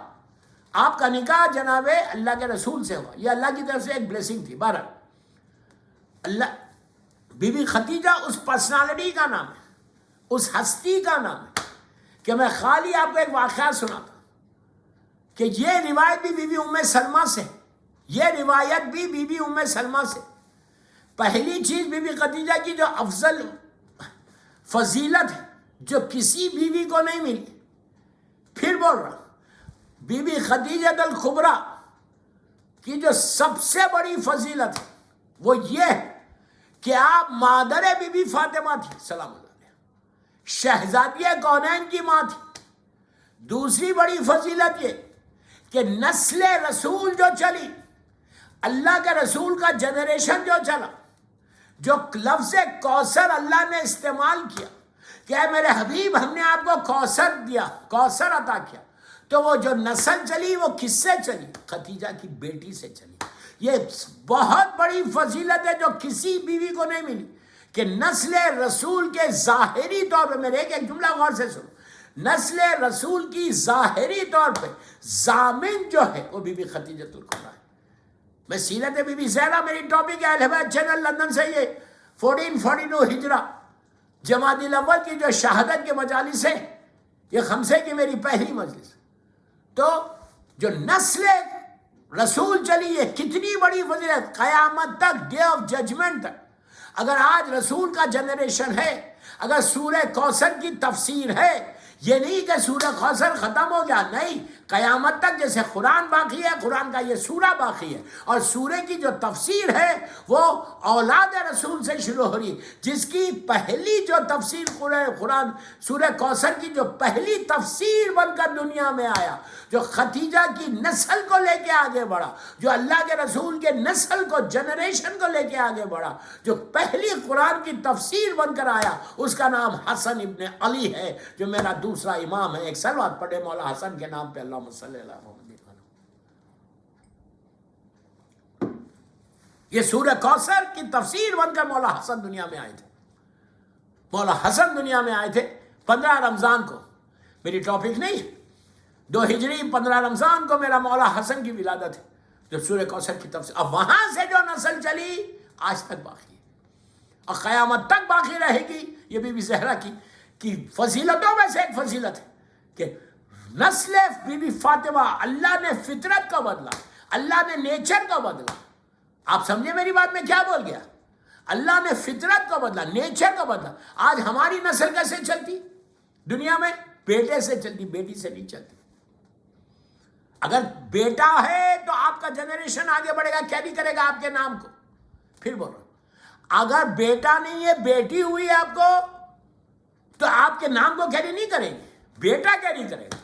آپ کا نکاح جناب اللہ کے رسول سے ہوا. یہ اللہ کی طرف سے ایک بلیسنگ تھی. بہرحال اللہ، بی بی خدیجہ اس پرسنالٹی کا نام ہے، اس ہستی کا نام ہے کہ میں خالی آپ کو ایک واقعہ سناتا کہ یہ روایت بھی بی بی ام سلمہ سے، یہ روایت بھی بی بی ام سلمہ سے. پہلی چیز بی بی خدیجہ کی جو افضل فضیلت ہے جو کسی بیوی کو نہیں ملی، پھر بول رہا، بی بی خدیجہ الکبریٰ کی جو سب سے بڑی فضیلت ہے وہ یہ ہے کہ آپ مادر بی بی فاطمہ تھی سلام اللہ علیہ، شہزادی کونین کی ماں تھی. دوسری بڑی فضیلت یہ کہ نسل رسول جو چلی، اللہ کے رسول کا جنریشن جو چلا، جو لفظ کوثر اللہ نے استعمال کیا کہ اے میرے حبیب ہم نے آپ کو کوثر دیا، کوثر عطا کیا، تو وہ جو نسل چلی وہ کس سے چلی؟ خدیجہ کی بیٹی سے چلی. یہ بہت بڑی فضیلت ہے جو کسی بیوی کو نہیں ملی کہ نسل رسول کے ظاہری طور پہ، میرے ایک جملہ غور سے سنو، نسل رسول کی ظاہری طور پہ ضامن جو ہے وہ بی بی خدیجہ الکبریٰ ہے. میں سیرت بی بی زہرا میری ٹاپک ہے، اہل بیت چینل لندن سے، یہ 1442 ہجرہ جمادی الاول کی جو شہادت کے مجالس ہے، یہ خمسے کی میری پہلی مجلس. تو جو نسل رسول چلی ہے کتنی بڑی فضیلت، قیامت تک، ڈے آف ججمنٹ تک. اگر آج رسول کا جنریشن ہے، اگر سورہ کوثر کی تفسیر ہے، یہ نہیں کہ سورہ کوثر ختم ہو گیا، نہیں، قیامت تک جیسے قرآن باقی ہے، قرآن کا یہ سورہ باقی ہے. اور سورہ کی جو تفسیر ہے وہ اولاد رسول سے شروع ہو رہی، جس کی پہلی جو تفسیر قرآن سورہ کوثر کی جو پہلی تفسیر بن کر دنیا میں آیا، جو خدیجہ کی نسل کو لے کے آگے بڑھا، جو اللہ کے رسول کے نسل کو، جنریشن کو لے کے آگے بڑھا، جو پہلی قرآن کی تفسیر بن کر آیا، اس کا نام حسن ابن علی ہے، جو میرا دوسرا امام ہے. ایک صلوات پڑھے مولا حسن کے نام پہ، اللہم صلی اللہ محمد. یہ سورہ کوثر کی تفسیر بن کر مولا حسن دنیا میں آئے تھے. مولا حسن دنیا میں آئے تھے 15 رمضان کو. میری ٹاپک نہیں، 2 ہجری 15 رمضان کو میرا مولا حسن کی ولادت ہے، جو سورہ کوثر کی تفسیر. اب وہاں سے جو نسل چلی آج تک باقی ہے اور قیامت تک باقی رہے گی. یہ بی بی زہرا کی فضیلتوں میں سے ایک فضیلت ہے کہ نسل بی بی فاطمہ، اللہ نے فطرت کو بدلا، اللہ نے نیچر کو بدلا. آپ سمجھے میری بات میں کیا بول گیا؟ اللہ نے فطرت کو بدلا، نیچر کو بدلا. آج ہماری نسل کیسے چلتی دنیا میں؟ بیٹے سے چلتی، بیٹی سے نہیں چلتی. اگر بیٹا ہے تو آپ کا جنریشن آگے بڑھے گا، کیری کرے گا آپ کے نام کو. پھر بول رہا ہوں، اگر بیٹا نہیں ہے، بیٹی ہوئی ہے آپ کو، تو آپ کے نام کو کیری نہیں کرے گی، بیٹا کیری کرے گا.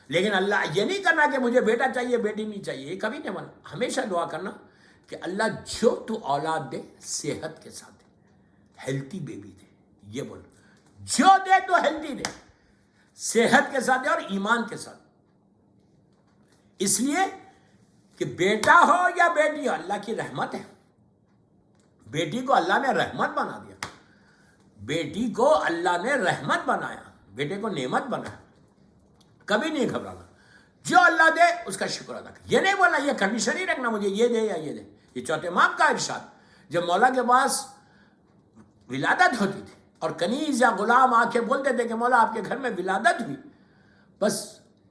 لیکن اللہ یہ نہیں کرنا کہ مجھے بیٹا چاہیے بیٹی نہیں چاہیے، یہ کبھی نہیں بنا. ہمیشہ دعا کرنا کہ اللہ جو تو اولاد دے صحت کے ساتھ دے، ہیلتھی بیبی دے. یہ بول، جو دے تو ہیلتھی دے، صحت کے ساتھ دے اور ایمان کے ساتھ. اس لیے کہ بیٹا ہو یا بیٹی ہو، اللہ کی رحمت ہے. بیٹی کو اللہ نے رحمت بنا دیا، بیٹی کو اللہ نے رحمت بنایا، بیٹے کو نعمت بنایا. کبھی نہیں گھبرانا، جو اللہ دے اس کا شکر ادا کر. یہ نہیں بولنا یہ کنڈیشن ہی رکھنا مجھے یہ دے یا یہ دے. یہ چوتھے امام کا ارشاد. جب مولا کے پاس ولادت ہوتی تھی اور کنیز یا غلام آ کے بولتے تھے کہ مولا آپ کے گھر میں ولادت ہوئی، بس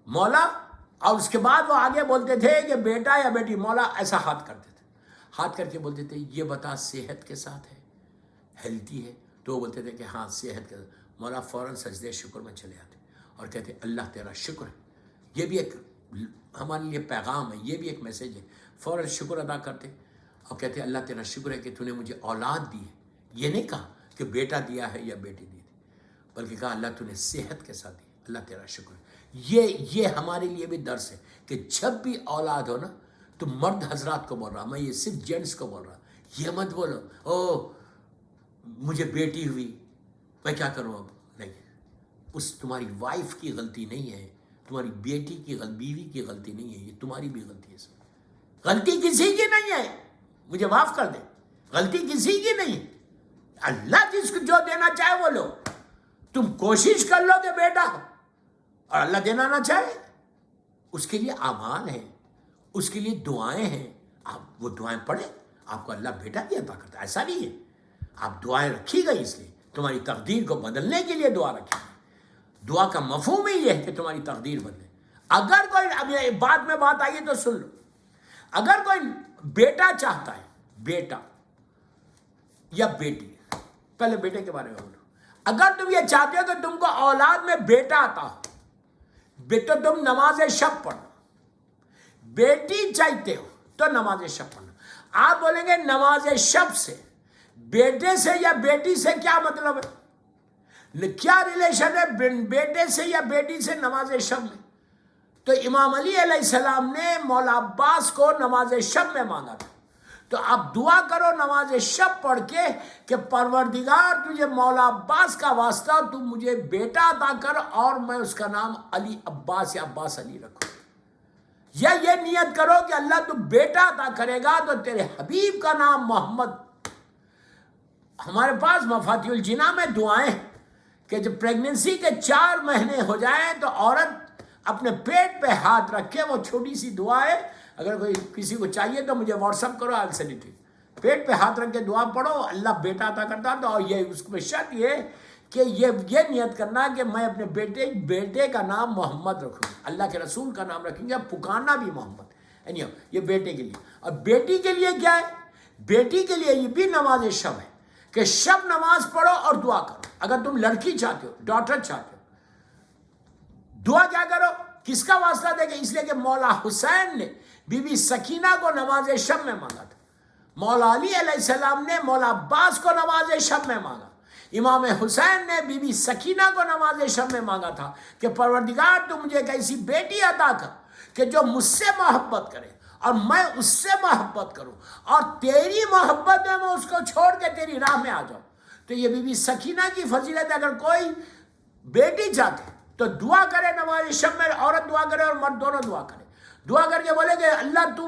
مولا، اور اس کے بعد وہ آگے بولتے تھے کہ بیٹا یا بیٹی، مولا ایسا ہاتھ کرتے تھے، ہاتھ کر کے بولتے تھے یہ بتا صحت کے ساتھ ہے، ہیلتھی ہے؟ تو وہ بولتے تھے کہ ہاں صحت کے ساتھ. مولا فوراً سجدے شکر میں چلے آتے اور کہتے اللہ تیرا شکر ہے. یہ بھی ایک ہمارے لیے پیغام ہے، یہ بھی ایک میسیج ہے. فوراً شکر ادا کرتے اور کہتے اللہ تیرا شکر ہے کہ تو نے مجھے اولاد دی ہے. یہ نہیں کہا کہ بیٹا دیا ہے یا بیٹی دی تھی، بلکہ کہا اللہ تو نے صحت کے ساتھ دی. اللہ تیرا شکر ہے۔ یہ ہمارے لیے بھی درس ہے کہ جب بھی اولاد ہو نا تو مرد حضرات کو بول رہا، میں یہ صرف جینٹس کو بول رہا، یہ مت بولو او مجھے بیٹی ہوئی میں کیا کروں اب، نہیں، اس تمہاری وائف کی غلطی نہیں ہے، تمہاری بیٹی کی بیوی کی غلطی نہیں ہے، یہ تمہاری بھی غلطی ہے، اس میں غلطی کسی کی نہیں ہے، مجھے معاف کر دے، غلطی کسی کی نہیں ہے، اللہ جس کو جو دینا چاہے وہ لو، تم کوشش کر لو کہ بیٹا اور اللہ دینا نہ چاہے، اس کے لیے اعمال ہیں، اس کے لیے دعائیں ہیں، آپ وہ دعائیں پڑھیں، آپ کو اللہ بیٹا بھی عطا کرتا ہے، ایسا نہیں ہے، آپ دعائیں رکھی گئی اس لیے تمہاری تقدیر کو بدلنے کے لیے دعا رکھی گئی، دعا کا مفہوم ہی یہ ہے کہ تمہاری تقدیر بدلے۔ اگر کوئی، اب یہ بعد میں بات آئی ہے تو سن لو، اگر کوئی بیٹا چاہتا ہے، بیٹا یا بیٹی، پہلے بیٹے کے بارے میں بولو، اگر تم یہ چاہتے ہو کہ تم کو اولاد میں بیٹا آتا ہو تو تم نماز شب پڑھو، بیٹی چاہتے ہو تو نماز شب پڑھنا۔ آپ بولیں گے نماز شب سے بیٹے سے یا بیٹی سے کیا مطلب ہے، کیا ریلیشن ہے بیٹے سے یا بیٹی سے نماز شب میں؟ تو امام علی علیہ السلام نے مولا عباس کو نماز شب میں مانگا تھا، تو آپ دعا کرو نماز شب پڑھ کے کہ پروردگار تجھے مولا عباس کا واسطہ تو مجھے بیٹا عطا کر اور میں اس کا نام علی عباس یا عباس علی رکھوں، یا یہ نیت کرو کہ اللہ تو بیٹا عطا کرے گا تو تیرے حبیب کا نام محمد۔ ہمارے پاس مفاتیح الجناح میں دعائیں کہ جب پریگننسی کے 4 مہینے ہو جائیں تو عورت اپنے پیٹ پہ ہاتھ رکھے، وہ چھوٹی سی دعا ہے، اگر کوئی کسی کو چاہیے تو مجھے واٹس اپ کرو، I'll send it to you۔ پیٹ پہ ہاتھ رکھ کے دعا پڑھو، اللہ بیٹا عطا کرتا، تو یہ اس میں شرط یہ کہ یہ نیت کرنا کہ میں اپنے بیٹے کا نام محمد رکھوں گا، اللہ کے رسول کا نام رکھیں گے، پکارنا بھی محمد، یہ بیٹے کے لیے۔ اور بیٹی کے لیے کیا ہے؟ بیٹی کے لیے یہ بھی نماز شب ہے کہ شب نماز پڑھو اور دعا کرو۔ اگر تم لڑکی چاہتے ہو، ڈاٹر چاہتے ہو، دعا کیا کرو، کس کا واسطہ دے گے؟ اس لیے کہ مولا حسین نے بی بی سکینہ کو نماز شب میں مانگا تھا، مولا علی علیہ السلام نے مولا عباس کو نماز شب میں مانگا، امام حسین نے بی بی سکینہ کو نماز شب میں مانگا تھا کہ پروردگار تو مجھے ایک ایسی بیٹی عطا کر کہ جو مجھ سے محبت کرے اور میں اس سے محبت کروں، اور تیری محبت میں اس کو چھوڑ کے تیری راہ میں آ جاؤں۔ تو یہ بی بی سکینہ کی فضیلت، اگر کوئی بیٹی چاہتے تو دعا کرے نماز شب میں، عورت دعا کرے اور مرد دونوں دعا کرے، دعا کر کے بولے کہ اللہ تو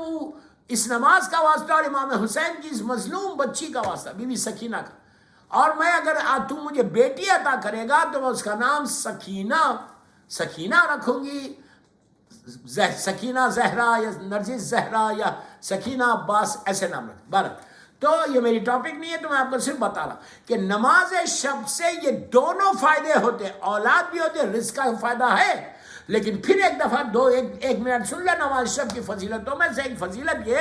اس نماز کا واسطہ اور امام حسین کی اس مظلوم بچی کا واسطہ، بی بی سکینہ کا، اور میں اگر تو مجھے بیٹی عطا کرے گا تو میں اس کا نام سکینہ رکھوں گی، سکینہ زہرا یا نرجس زہرا یا سکینہ عباس، ایسے نام رکھ بارہ۔ تو یہ میری ٹاپک نہیں ہے، تو میں آپ کو صرف بتا رہا کہ نماز شب سے یہ دونوں فائدے ہوتے ہیں، اولاد بھی ہوتے ہیں، رزق کا فائدہ ہے، لیکن پھر ایک دفعہ ایک منٹ سن لیں نماز شب کی فضیلتوں میں سے ایک فضیلت یہ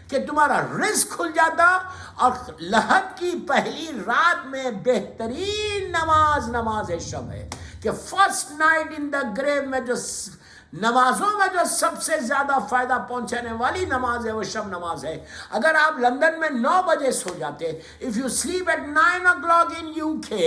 کہ تمہارا رزق کھل جاتا، اور لحد کی پہلی رات میں بہترین نماز شب ہے کہ فرسٹ نائٹ ان دا گریو میں جو نمازوں میں جو سب سے زیادہ فائدہ پہنچانے والی نماز ہے وہ شب نماز ہے۔ اگر آپ لندن میں 9 بجے سو جاتے، if you sleep at 9 o'clock in UK,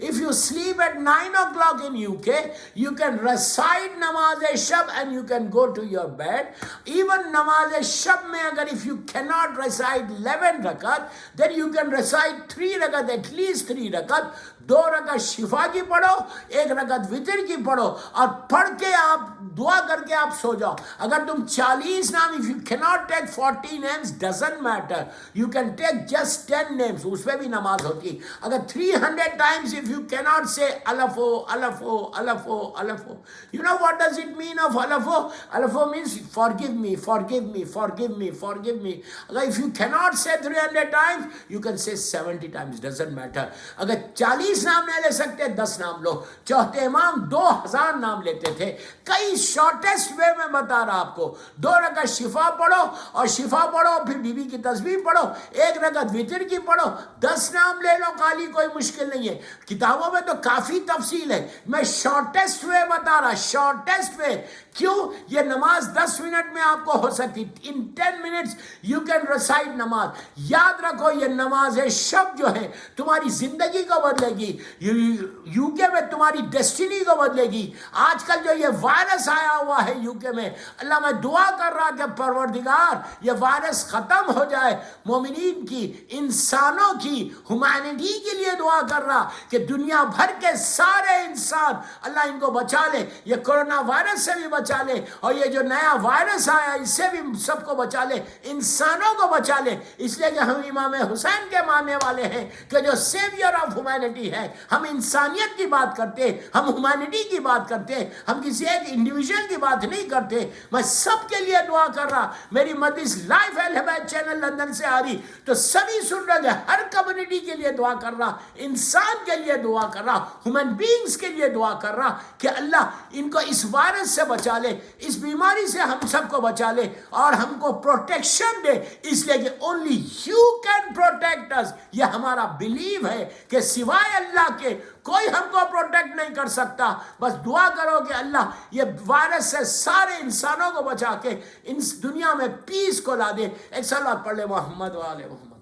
if you sleep at 9 o'clock in UK, you can recite نماز شب and you can go to your bed. Even نماز شب میں اگر if you cannot recite 11 رکعت, then you can recite 3 رکعت, at least 3 رکعت، 2 رکعت شفا کی پڑھو، 1 رکعت وتر کی پڑھو، اور پڑھ کے آپ دعا کر کے آپ سو جاؤ۔ اگر تم 40 نام، if you cannot take 40 names, doesn't matter, you can take just 10 names، اس پہ بھی نماز ہوتی۔ اگر 300 times if you cannot say alafo, alafo, alafo, alafo, you know what does it mean of alafo? Alafo means forgive me, forgive me, forgive me, forgive me۔ اگر if you cannot say 300 times, you can say 70 times, doesn't matter۔ اگر 40 نام نہیں لے سکتے 10 نام لو۔ چوتھے امام 2000 نام لیتے تھے، کئی شارٹیسٹ وے میں بتا رہا آپ کو. 2 رکعت شفا پڑھو اور شفا پڑھو, پھر بیوی کی تسبیح پڑھو, 1 رکعت وتر کی پڑھو, 10 نام لے لو خالی, کوئی مشکل نہیں ہے. کتابوں میں تو کافی تفصیل ہے, میں شارٹیسٹ وے بتا رہا, شارٹیسٹ وے. کیوں؟ یہ نماز 10 منٹ میں آپ کو ہو سکتی. ان 10 minutes you can recite نماز. یاد رکھو یہ نماز شب جو ہے تمہاری زندگی کو بدلے گی, یو کے میں تمہاری ڈیسٹینی کو بدلے گی. آج کل جو یہ وائرس آیا ہوا ہے یو کے میں, اللہ میں دعا کر رہا کہ پروردگار یہ وائرس ختم ہو جائے. مومنین کی, انسانوں کی, ہیومینٹی کے لیے دعا کر رہا کہ دنیا بھر کے سارے انسان اللہ ان کو بچا لے, یہ کورونا وائرس سے بھی بچا لے, اور یہ جو نیا وائرس آیا اس سے بھی سب کو بچا لے, انسانوں کو بچا لے. اس لیے کہ ہم امام حسین کے ماننے والے ہیں کہ جو سیویئر آف ہیومینٹی ہے. ہم انسانیت کی بات کرتے, ہم ہیومینٹی کی بات کرتے, ہم کسی ایک انڈیویجول کی بات نہیں کرتے. میں سب کے لیے دعا کر رہا. میری مجلس لائف اہل بیت چینل لندن سے آ رہی تو سبھی سن رہے ہیں, ہر کمیونٹی کے لیے دعا کر رہا, انسان کے لیے دعا کر رہا, ہیومن بینگز کے لیے دعا کر رہا کہ اللہ ان کو اس وائرس سے بچا لے, اس بیماری سے ہم سب کو بچا لے اور ہم کو پروٹیکشن دے. اس لیے کہ اونلی یو کین پروٹیکٹ اس. یہ ہمارا بلیو ہے کہ سوائے اللہ کے کوئی ہم کو پروٹیکٹ نہیں کر سکتا. بس دعا کرو کہ اللہ یہ وائرس سے سارے انسانوں کو بچا کے اس دنیا میں پیس کو لا دے. ایک صلوات پڑھ لے محمد و آل محمد.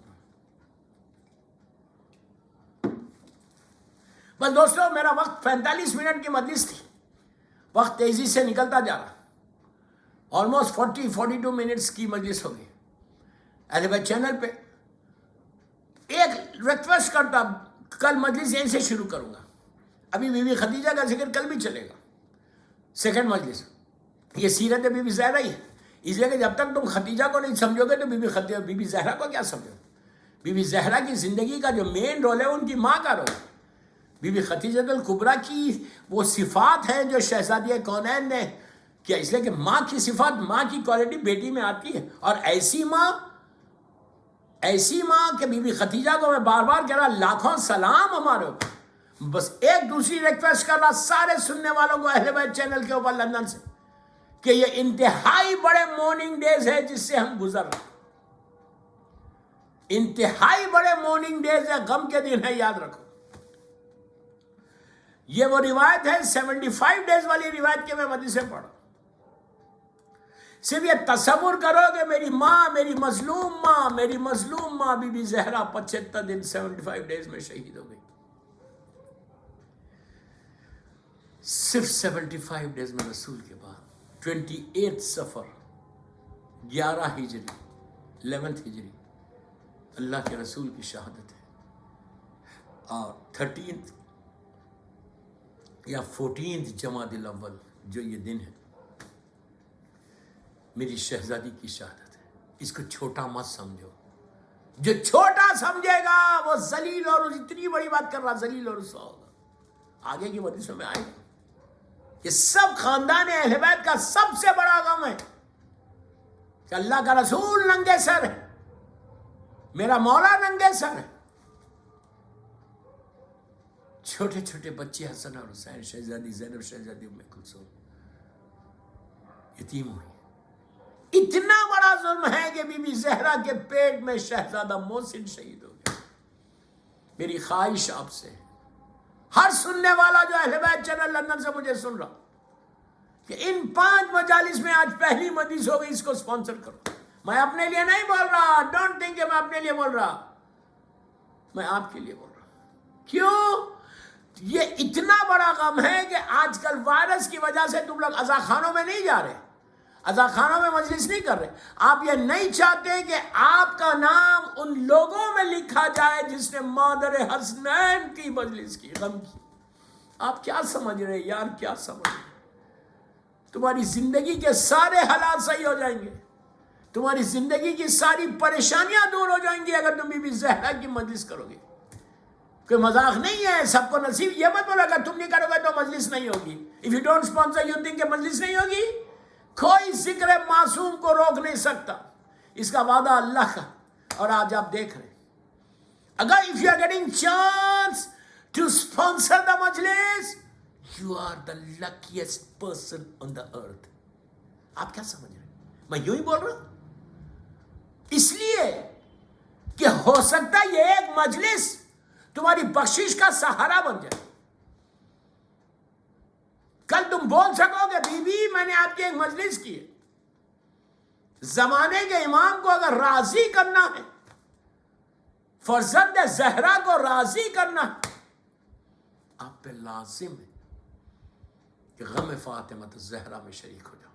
بس دوستو میرا وقت 45 منٹ کی مجلس تھی, وقت تیزی سے نکلتا جا رہا. آلموسٹ 42 منٹس کی مجلس ہوگی. اہل بیت چینل پہ ایک ریکویسٹ کرتا, کل مجلس یہیں سے شروع کروں گا. ابھی بی بی خدیجہ کا ذکر کل بھی چلے گا, سیکنڈ مجلس. یہ سیرت بی بی زہرا ہی ہے, اس لیے کہ جب تک تم خدیجہ کو نہیں سمجھو گے تو بی بی زہرا کو کیا سمجھو. بی بی زہرا کی زندگی کا جو مین رول ہے ان کی ماں کا رول ہے. بی بی خدیجہ الکبریٰ کی وہ صفات ہیں جو شہزادی کونین نے کیا, اس لیے کہ ماں کی صفات, ماں کی کوالٹی بیٹی میں آتی ہے. اور ایسی ماں کہ بی بی خدیجہ کو میں بار بار کہہ رہا لاکھوں سلام ہمارے اوپر. بس ایک دوسری ریکویسٹ کر رہا سارے سننے والوں کو اہل بیت چینل کے اوپر لندن سے کہ یہ انتہائی بڑے مارننگ ڈیز ہے جس سے ہم گزر رہے ہیں. انتہائی بڑے مارننگ ڈیز ہے, غم کے دن ہے, یاد رکھو. یہ وہ روایت ہے 75 ڈیز والی روایت کے میں مجلس سے پڑھا. صرف یہ تصور کرو کہ میری مظلوم ماں بی بی زہرا 75 دن 75 ڈیز میں شہید ہو گئی. صرف 75 ڈیز میں رسول کے بعد 28 صفر 11 ہجری 11 ہجری اللہ کے رسول کی شہادت ہے. اور 13 یا 14 جمادی الاول جو یہ دن ہے میری شہزادی کی شہادت ہے. اس کو چھوٹا مت سمجھو. جو چھوٹا سمجھے گا وہ ذلیل اور اتنی بڑی بات کر رہا ذلیل اور رسوا ہوگا. آگے کی مجلسوں میں آئے گا. یہ سب خاندان اہل بیت کا سب سے بڑا غم ہے کہ اللہ کا رسول ننگے سر ہے, میرا مولا ننگے سر ہے. چھوٹے چھوٹے بچے حسن اور حسین, شہزادی زینب, شہزادی ام کلثوم یتیم ہوئی. اتنا بڑا ظلم ہے کہ بی بی زہرا کے پیٹ میں شہزادہ محسن شہید ہو گیا. میری خواہش آپ سے, ہر سننے والا جو اہل بیت چینل لندن سے مجھے سن رہا, کہ ان 5 مجالس میں آج پہلی مجلس ہو گئی, اس کو سپانسر کرو. میں اپنے لیے نہیں بول رہا, ڈونٹ تھنک کہ میں اپنے لیے بول رہا, میں آپ کے لیے بول رہا. کیوں؟ یہ اتنا بڑا غم ہے کہ آج کل وائرس کی وجہ سے تم لوگ عزاخانوں میں نہیں جا رہے, عزاخانوں میں مجلس نہیں کر رہے. آپ یہ نہیں چاہتے کہ آپ کا نام ان لوگوں میں لکھا جائے جس نے مادر حسنین کی مجلس کی, غم کی. آپ کیا سمجھ رہے یار, کیا سمجھ رہے؟ تمہاری زندگی کے سارے حالات صحیح ہو جائیں گے, تمہاری زندگی کی ساری پریشانیاں دور ہو جائیں گی اگر تم بی بی زہرا کی مجلس کرو گے. کوئی مذاق نہیں ہے, سب کو نصیب. یہ مت بولا کہ تم نہیں کرو گے تو مجلس نہیں ہوگی. If you don't sponsor you think کہ مجلس نہیں ہوگی. کوئی ذکر معصوم کو روک نہیں سکتا, اس کا وعدہ اللہ کا. اور آج آپ دیکھ رہے ہیں, اگر if you are getting chance to sponsor the majlis, You are the luckiest person on the earth. آپ کیا سمجھ رہے ہیں؟ میں یوں ہی بول رہا ہوں اس لیے کہ ہو سکتا ہے یہ ایک مجلس تمہاری بخشش کا سہارا بن جائے. کل تم بول سکو گے بی بی میں نے آپ کی ایک مجلس کی ہے. زمانے کے امام کو اگر راضی کرنا ہے، فرزند زہرا کو راضی کرنا ہے، آپ پہ لازم ہے کہ غم فاطمہ الزہرا میں شریک ہو جاؤ.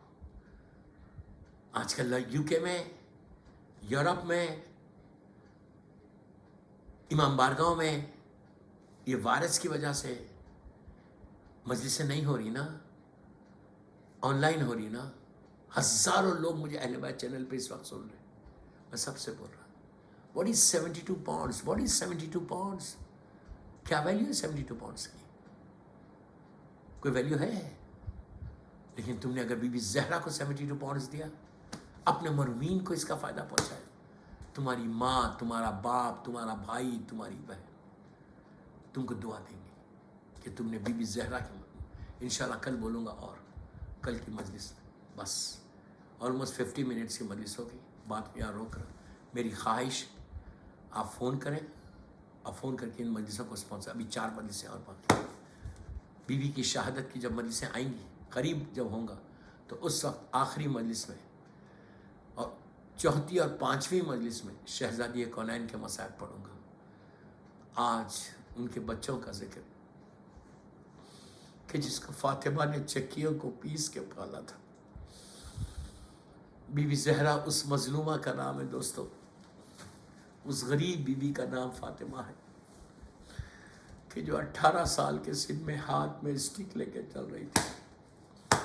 آج کل یو کے میں، یورپ میں، امام بارگاہوں میں یہ وائرس کی وجہ سے مجلسیں نہیں ہو رہی نا، آن لائن ہو رہی نا. ہزاروں لوگ مجھے اہل بیت چینل پہ اس وقت سن رہے ہیں. میں سب سے بول رہا ہوں what is 72 pounds, what is 72 pounds? کیا ویلیو ہے 72 پاؤنڈس کی؟ کوئی ویلیو ہے؟ لیکن تم نے اگر بی بی زہرا کو 72 پاؤنڈس دیا، اپنے مرمین کو اس کا فائدہ پہنچایا. تمہاری ماں، تمہارا باپ، تمہارا بھائی، تمہاری بہن تم کو دعا دیں گے کہ تم نے بی بی زہرا کی. انشاءاللہ کل بولوں گا. اور کل کی مجلس بس آلموسٹ 50 منٹس کی مجلس ہوگی. بات یہاں روک رہا. میری خواہش آپ فون کریں، آپ فون کر کے ان مجلسوں کو اسپانسر. ابھی 4 مجلسیں اور باقی. بی بی کی شہادت کی جب مجلسیں آئیں گی، قریب جب ہوں گا، تو اس وقت آخری مجلس میں اور 4تھی اور 5ویں مجلس میں شہزادی کونین کے مصائب پڑھوں گا. آج ان کے بچوں کا ذکر کہ جس کو فاطمہ نے چکیوں کو پیس کے پالا تھا. بی بی زہرا اس مظلومہ کا نام ہے دوستو. اس غریب بی بی کا نام فاطمہ ہے کہ جو 18 سال کے سن میں ہاتھ میں اسٹک لے کے چل رہی تھی.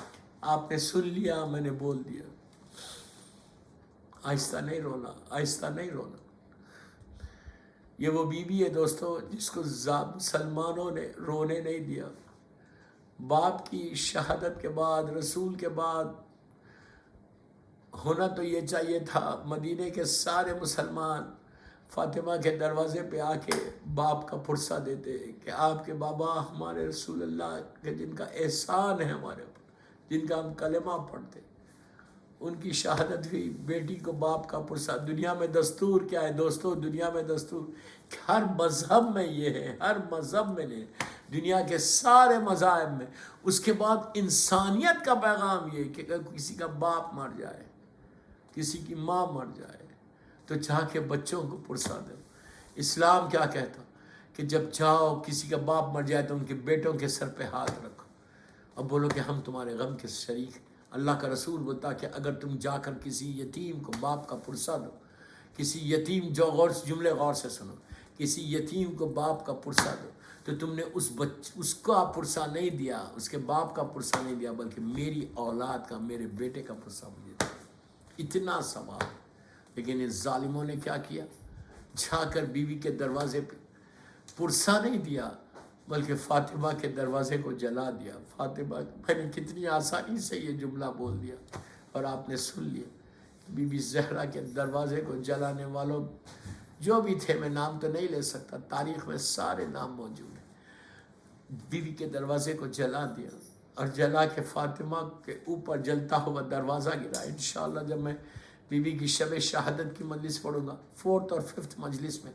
آپ نے سن لیا، میں نے بول دیا. آہستہ نہیں رونا، آہستہ نہیں رونا. یہ وہ بی بی ہے دوستو جس کو مسلمانوں نے رونے نہیں دیا. باپ کی شہادت کے بعد، رسول کے بعد ہونا تو یہ چاہیے تھا مدینے کے سارے مسلمان فاطمہ کے دروازے پہ آ کے باپ کا پرسہ دیتے کہ آپ کے بابا ہمارے رسول اللہ کے جن کا احسان ہے ہمارے اوپر، جن کا ہم کلمہ پڑھتے، ان کی شہادت ہوئی. بیٹی کو باپ کا پرسہ. دنیا میں دستور کیا ہے دوستو؟ دنیا میں دستور ہر مذہب میں یہ ہے، ہر مذہب میں نہیں، دنیا کے سارے مذاہب میں. اس کے بعد انسانیت کا پیغام یہ کہ اگر کسی کا باپ مر جائے، کسی کی ماں مر جائے، تو جا کے بچوں کو پرسا دو. اسلام کیا کہتا کہ جب جاؤ کسی کا باپ مر جائے تو ان کے بیٹوں کے سر پہ ہاتھ رکھو اور بولو کہ ہم تمہارے غم کے شریک ہیں. اللہ کا رسول بولتا کہ اگر تم جا کر کسی یتیم کو باپ کا پرسا دو، کسی یتیم، جو جملے غور سے سنو، کسی یتیم کو باپ کا پرسا دو، تو تم نے اس کا پرسا نہیں دیا، اس کے باپ کا پرسا نہیں دیا، بلکہ میری اولاد کا، میرے بیٹے کا پرسا مجھے دیا. اتنا ثواب. لیکن ان ظالموں نے کیا کیا؟ جا کر بیوی کے دروازے پہ پرسا نہیں دیا، بلکہ فاطمہ کے دروازے کو جلا دیا. فاطمہ، میں نے کتنی آسانی سے یہ جملہ بول دیا اور آپ نے سن لیا. بی بی زہرا کے دروازے کو جلانے والوں جو بھی تھے، میں نام تو نہیں لے سکتا، تاریخ میں سارے نام موجود ہیں. بیوی کے دروازے کو جلا دیا اور جلا کے فاطمہ کے اوپر جلتا ہوا دروازہ گرا. انشاءاللہ جب میں بی بی کی شب شہادت کی مجلس پڑھوں گا، 4th اور 5th مجلس میں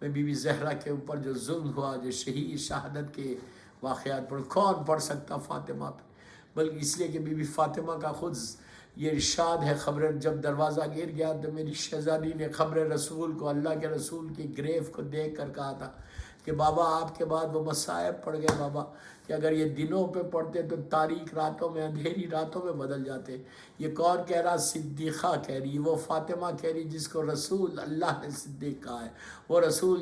بی بی زہرا کے اوپر جو ظلم ہوا، جو شہید شہادت کے واقعات پڑھ. کون پڑھ سکتا فاطمہ پہ؟ بلکہ اس لیے کہ بی بی فاطمہ کا خود یہ ارشاد ہے، خبر جب دروازہ گر گیا تو میری شہزادی نے خبر رسول کو، اللہ کے رسول کی گریف کو دیکھ کر کہا تھا کہ بابا آپ کے بعد وہ مصائب پڑ گئے بابا، کہ اگر یہ دنوں پہ پڑھتے تو تاریک راتوں میں، اندھیری راتوں میں بدل جاتے. یہ کون کہہ رہا؟ صدیقہ کہہ رہی، وہ فاطمہ کہہ رہی جس کو رسول اللہ نے صدیق کہا ہے، وہ رسول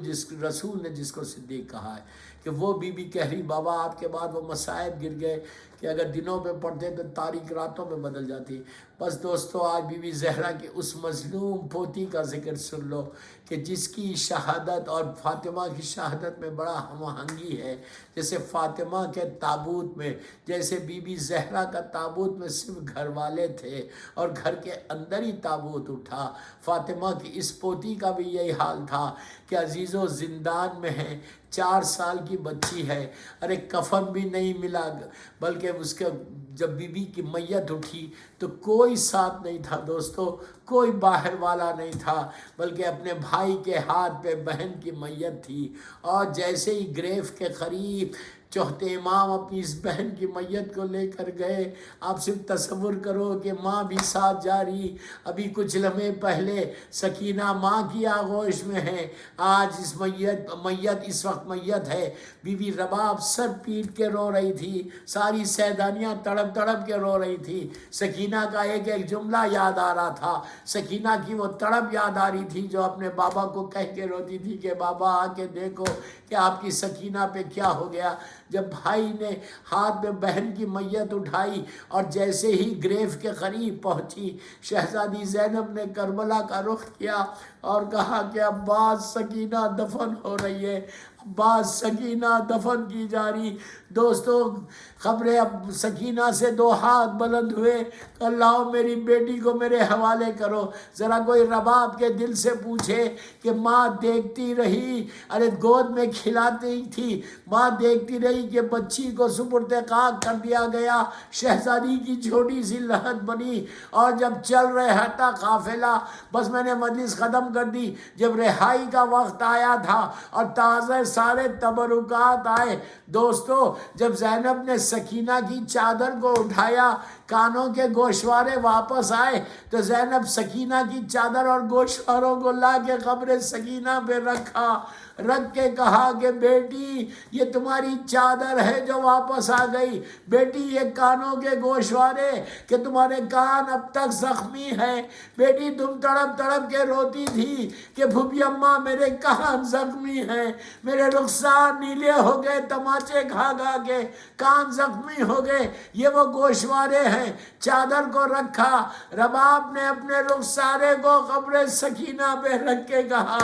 نے جس کو صدیق کہا ہے، کہ وہ بی بی کہہ رہی بابا آپ کے بعد وہ مصائب گر گئے کہ اگر دنوں پہ پڑھتے تو تاریک راتوں پہ بدل جاتی۔ بس دوستو آج بی بی زہرا کی اس مظلوم پوتی کا ذکر سن لو کہ جس کی شہادت اور فاطمہ کی شہادت میں بڑا ہم آہنگی ہے۔ جیسے فاطمہ کے تابوت میں، جیسے بی بی زہرا کا تابوت میں صرف گھر والے تھے اور گھر کے اندر ہی تابوت اٹھا، فاطمہ کی اس پوتی کا بھی یہی حال تھا کہ عزیزو زندان میں ہے، 4 سال کی بچی ہے، ارے کفن بھی نہیں ملا، بلکہ اس کے جب بی بی کی میت اٹھی تو کوئی ساتھ نہیں تھا دوستو، کوئی باہر والا نہیں تھا، بلکہ اپنے بھائی کے ہاتھ پہ بہن کی میت تھی۔ اور جیسے ہی گریو کے قریب چوتھے امام اپنی اس بہن کی میت کو لے کر گئے، آپ صرف تصور کرو کہ ماں بھی ساتھ جا رہی۔ ابھی کچھ لمحے پہلے سکینہ ماں کی آغوش میں ہے، آج اس میت اس وقت میت ہے۔ بی بی رباب سر پیٹ کے رو رہی تھی، ساری سیدانیاں تڑپ تڑپ کے رو رہی تھی۔ سکینہ کا ایک ایک جملہ یاد آ رہا تھا، سکینہ کی وہ تڑپ یاد آ رہی تھی جو اپنے بابا کو کہہ کے روتی تھی کہ بابا آ کے دیکھو کہ آپ کی سکینہ پہ کیا ہو گیا۔ جب بھائی نے ہاتھ میں بہن کی میت اٹھائی اور جیسے ہی گریو کے قریب پہنچی، شہزادی زینب نے کربلا کا رخ کیا اور کہا کہ عباس سکینہ دفن ہو رہی ہے، عباس سکینہ دفن کی جا رہی۔ دوستو قبر اب سکینہ سے 2 ہاتھ بلند ہوئے، اللہ میری بیٹی کو میرے حوالے کرو۔ ذرا کوئی رباب کے دل سے پوچھے کہ ماں دیکھتی رہی، ارے گود میں کھلاتی تھی، ماں دیکھتی رہی کہ بچی کو سپرد خاک کر دیا گیا، شہزادی کی چھوٹی سی لحد بنی، اور جب چل رہا تھا قافلہ، بس میں نے مجلس ختم کر دی، جب رہائی کا وقت آیا تھا اور تازہ سارے تبرکات آئے، دوستو جب زینب نے سکینہ کی چادر کو اٹھایا، کانوں کے گوشوارے واپس آئے، تو زینب سکینہ کی چادر اور گوشواروں کو لا کے قبر سکینہ پہ رکھ کے کہا کہ بیٹی یہ تمہاری چادر ہے جو واپس آ گئی، بیٹی یہ کانوں کے گوشوارے کہ تمہارے کان اب تک زخمی ہیں، بیٹی تم تڑپ تڑپ کے روتی تھی کہ پھوپھی اماں میرے کان زخمی ہیں، میرے رخسار نیلے ہو گئے تماچے کھا کھا کے، کان زخمی ہو گئے، یہ وہ گوشوارے ہیں۔ چادر کو رکھا، رباب نے اپنے رخسارے کو قبر سکینہ پہ رکھ کے کہا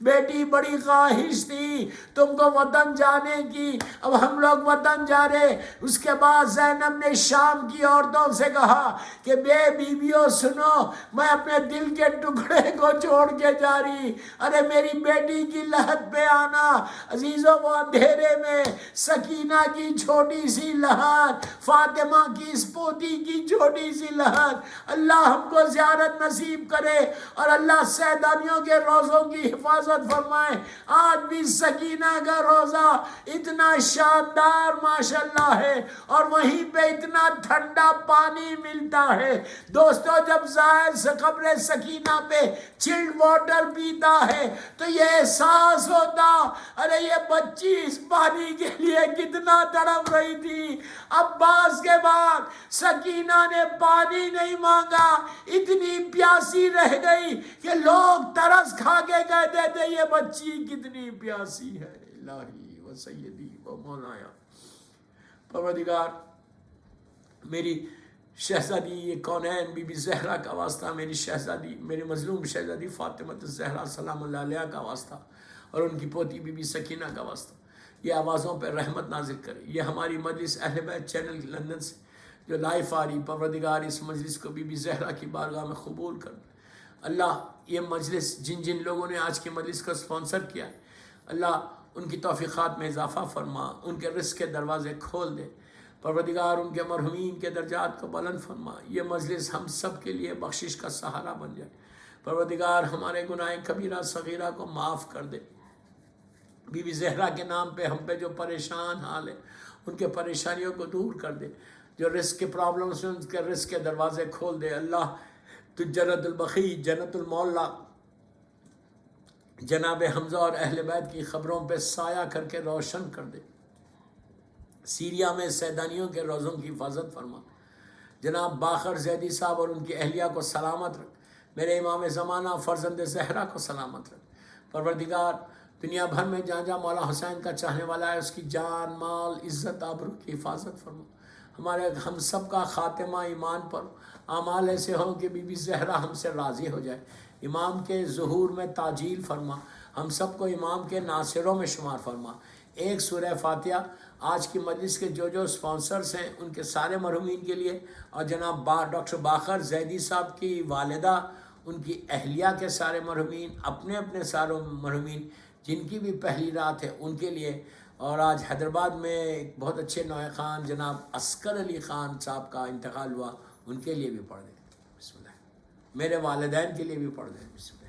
بیٹی بڑی خواہش تھی تم کو وطن جانے کی، اب ہم لوگ وطن جا رہے۔ اس کے بعد زینب نے شام کی عورتوں سے کہا کہ بے بیویوں سنو، میں اپنے دل کے ٹکڑے کو چھوڑ کے جا رہی، ارے میری بیٹی کی لحد پہ آنا۔ عزیزوں وہ اندھیرے میں سکینہ کی چھوٹی سی لحد، فاطمہ کی اس پوتی کی چھوٹی سی لحد، اللہ ہم کو زیارت نصیب کرے اور اللہ سیدانیوں کے روزوں کی حفاظت فرمائے۔ آج بھی سکینہ کا روزہ اتنا شاندار ماشاءاللہ ہے اور وہیں پہ اتنا ٹھنڈا پانی ملتا ہے۔ دوستو جب زائر سے قبر سکینہ پہ چلڈ واٹر پیتا ہے تو یہ احساس ہوتا ارے یہ بچی اس پانی کے لیے کتنا تڑپ رہی تھی۔ عباس کے بعد سکینہ نے پانی نہیں مانگا، اتنی پیاسی رہ گئی کہ لوگ ترس کھا کے کہتے تھے یہ بچی کتنی پیاسی ہے۔ الہی و سیدی و مولایا، پروردگار میری شہزادی یہ کونین بی بی زہرا کا واسطہ، میری شہزادی، میری مظلوم شہزادی فاطمہ الزہرا سلام اللہ علیہ کا واسطہ، اور ان کی پوتی بی بی سکینہ کا واسطہ، یہ آوازوں پہ رحمت نازل کرے۔ یہ ہماری مجلس اہل بیت چینل لندن سے جو لائف آ رہی، پروردگار اس مجلس کو بی بی زہرا کی بارگاہ میں قبول کر۔ اللہ یہ مجلس جن جن لوگوں نے آج کی مجلس کو سپانسر کیا ہے، اللہ ان کی توفیقات میں اضافہ فرما، ان کے رزق کے دروازے کھول دے، پروردگار ان کے مرحومین کے درجات کو بلند فرما۔ یہ مجلس ہم سب کے لیے بخشش کا سہارا بن جائے، پروردگار ہمارے گناہ کبیرہ صغیرہ کو معاف کر دے۔ بی بی زہرا کے نام پہ ہم پہ جو پریشان حال ہے ان کے پریشانیوں کو دور کر دے، جو رزق کے پرابلمز ہیں ان کے رزق کے دروازے کھول دے۔ اللہ تو جنت البقیع، جنت المعلا، جناب حمزہ اور اہل بیت کی خبروں پہ سایہ کر کے روشن کر دے۔ سیریا میں سیدانیوں کے روزوں کی حفاظت فرما۔ جناب باقر زیدی صاحب اور ان کی اہلیہ کو سلامت رکھ، میرے امام زمانہ فرزند زہرا کو سلامت رکھ۔ پروردگار دنیا بھر میں جہاں جہاں مولا حسین کا چاہنے والا ہے اس کی جان، مال، عزت، آبرو کی حفاظت فرما۔ ہم سب کا خاتمہ ایمان پر اعمال ایسے ہوں کہ بی بی زہرا ہم سے راضی ہو جائے. امام کے ظہور میں تعجیل فرما، ہم سب کو امام کے ناصروں میں شمار فرما. ایک سورہ فاتحہ آج کی مجلس کے جو سپانسرز ہیں ان کے سارے مرحومین کے لیے، اور جناب ڈاکٹر باقر زیدی صاحب کی والدہ، ان کی اہلیہ کے سارے مرحومین، اپنے اپنے سارے مرحومین جن کی بھی پہلی رات ہے ان کے لیے. اور آج حیدرآباد میں ایک بہت اچھے نوئے خان جناب عسکر علی خان صاحب کا انتقال ہوا، ان کے لیے بھی پڑھ دیں. بسم اللہ. میرے والدین کے لیے بھی پڑھ دیں. بسم اللہ.